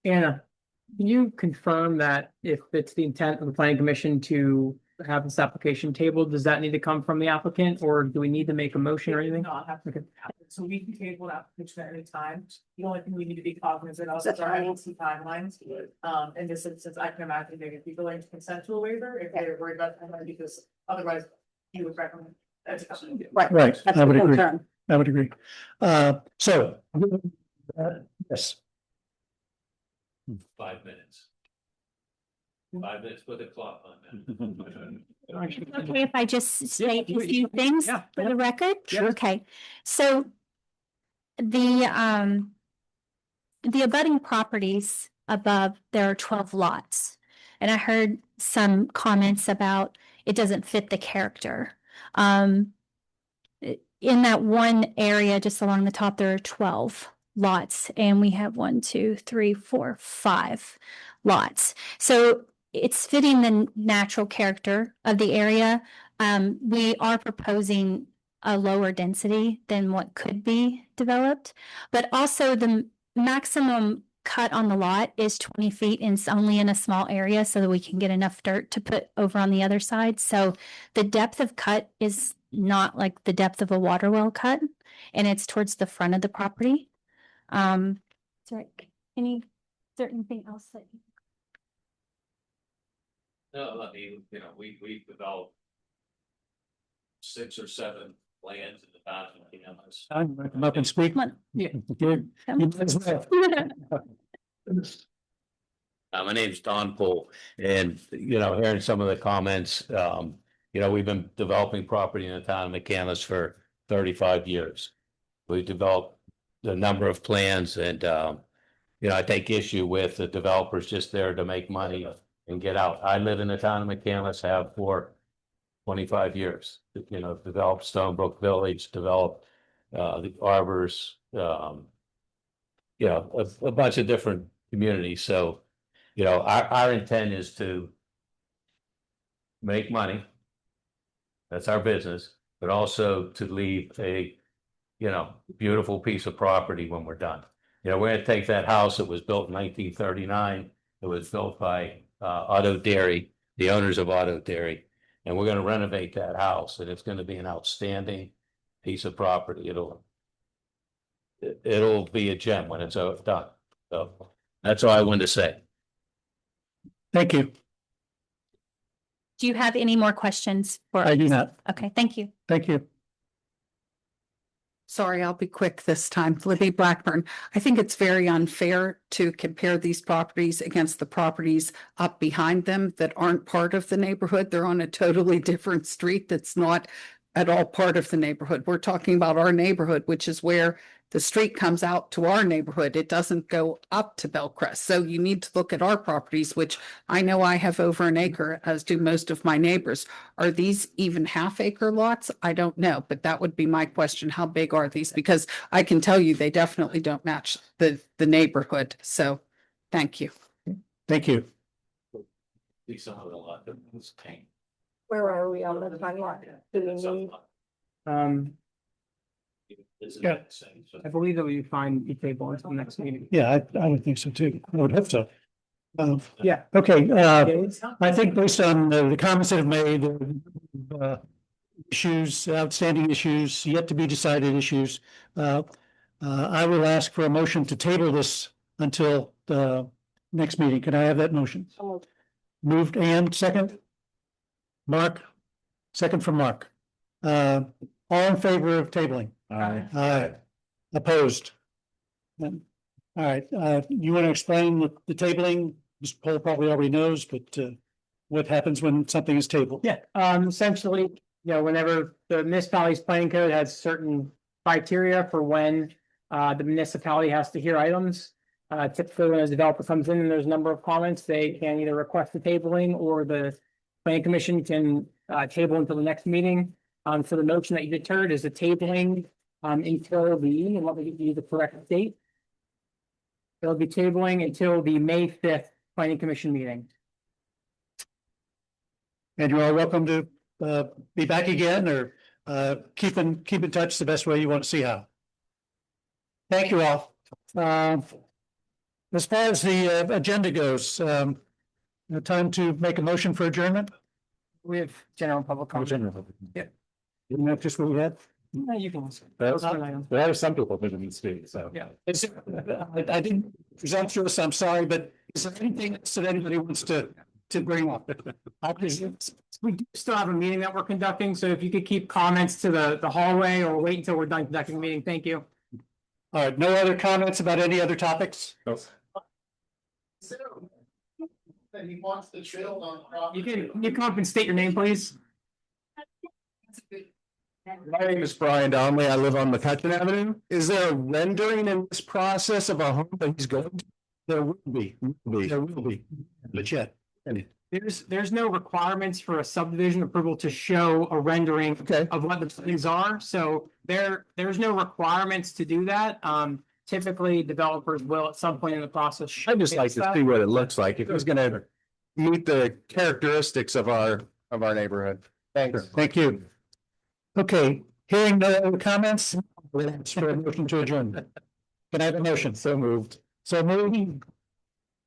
Anna, can you confirm that if it's the intent of the planning commission to have this application tabled, does that need to come from the applicant, or do we need to make a motion or anything? Not have to, Okay. so we can table that application at any time. The only thing we need to be cognizant of The is our agency timelines. In this instance, I can imagine they would be willing to consent to a waiver if they're worried about timeline, because otherwise you would recommend. Right. Right, That's I would the agree. concern. I would agree. Yes. 5 minutes. 5 minutes, put the clock on that. Okay, if I just state a few things Yeah, for yeah. the record? Yeah. Okay, so the abutting properties above, there are 12 lots. And I heard some comments about it doesn't fit the character. In that one area, just along the top, there are 12 lots, and we have 1, 2, 3, 4, 5 lots. So it's fitting the natural character of the area. We are proposing a lower density than what could be developed, but also the maximum cut on the lot is 20 feet and it's only in a small area so that we can get enough dirt to put over on the other side. So the depth of cut is not like the depth of a water well cut, and it's towards the front of the property. Sorry, is there anything else that? No, I mean, we developed 6 or 7 lands in the past. Come up and speak. Come on. Yeah. Good. You might as well. My name's Don Poole, and hearing some of the comments, we've been developing property in the town of McCandless for 35 years. We've developed a number of plans, and I take issue with the developers just there to make money and get out. I live in the town of McCandless, have for 25 years. Developed Stonebrook Village, developed the Arbors, a bunch of different communities. So, our intent is to make money. That's our business, but also to leave a, beautiful piece of property when we're done. We're gonna take that house that was built in 1939. It was built by Otto Dairy, the owners of Otto Dairy, and we're gonna renovate that house, and it's gonna be an outstanding piece of property. It'll be a gem when it's done. So that's all I wanted to say. Thank you. Do you have any more questions for? I do not. Okay, thank you. Thank you. Sorry, I'll be quick this time. Libby Blackburn. I think it's very unfair to compare these properties against the properties up behind them that aren't part of the neighborhood. They're on a totally different street that's not at all part of the neighborhood. We're talking about our neighborhood, which is where the street comes out to our neighborhood. It doesn't go up to Bellcrest. So you need to look at our properties, which I know I have over an acre, as do most of my neighbors. Are these even half-acre lots? I don't know, but that would be my question. How big are these? Because I can tell you they definitely don't match the neighborhood. So thank you. Thank you. Where are we on the timeline? Do we need? Yeah. I believe that we find the table until next meeting. Yeah, I would think so too. I would hope so. Yeah. Okay, I think based on the comments that have made, issues, outstanding issues, yet to be decided issues, I will ask for a motion to table this until the next meeting. Can I have that motion? Moved and second? Mark? Second from Mark. All in favor of tabling? Aye. Opposed? All right, you want to explain the tabling? Mr. Pohl probably already knows, but what happens when something is tabled? Yeah, essentially, you know, whenever the municipality's planning code has certain criteria for when the municipality has to hear items. Typically, when a developer comes in and there's a number of comments, they can either request the tabling or the planning commission can table until the next meeting. For the motion that you just heard is the tabling until the, and let me give you the correct date. It'll be tabling until the May 5th planning commission meeting. And you are welcome to be back again or keep in touch the best way you want to see how. Thank you all. As far as the agenda goes, time to make a motion for adjournment? We have general public comment. Yeah. Isn't that just what we had? No, you can. There are some people who didn't speak, so. Yeah. I didn't presumptuous, I'm sorry, but is there anything else that anybody wants to bring up? We do still have a meeting that we're conducting, so if you could keep comments to the hallway or wait until we're done conducting the meeting, thank you. All right, no other comments about any other topics? He wants to build on. You can come up and state your name, please. My name is Brian Donnelly. I live on McCutcheon Avenue. Is there a rendering in this process of a home that he's going to? There will be, but yet. There's no requirements for a subdivision approval to show a rendering of what the things are, so there's no requirements to do that. Typically, developers will at some point in the process. I'd just like to see what it looks like. If it's gonna meet the characteristics of our neighborhood. Thanks. Thank you. Okay, hearing no other comments, let's for a motion to adjourn. Can I have a motion? So moved. So moving.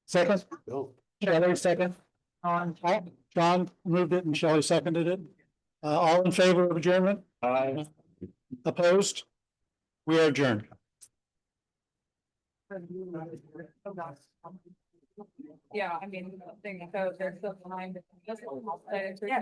Second? Shelley, second. John moved it and Shelley seconded it. All in favor of adjournment? Aye. Opposed? We are adjourned. Yeah, I mean, the thing, so there's still behind. Yeah.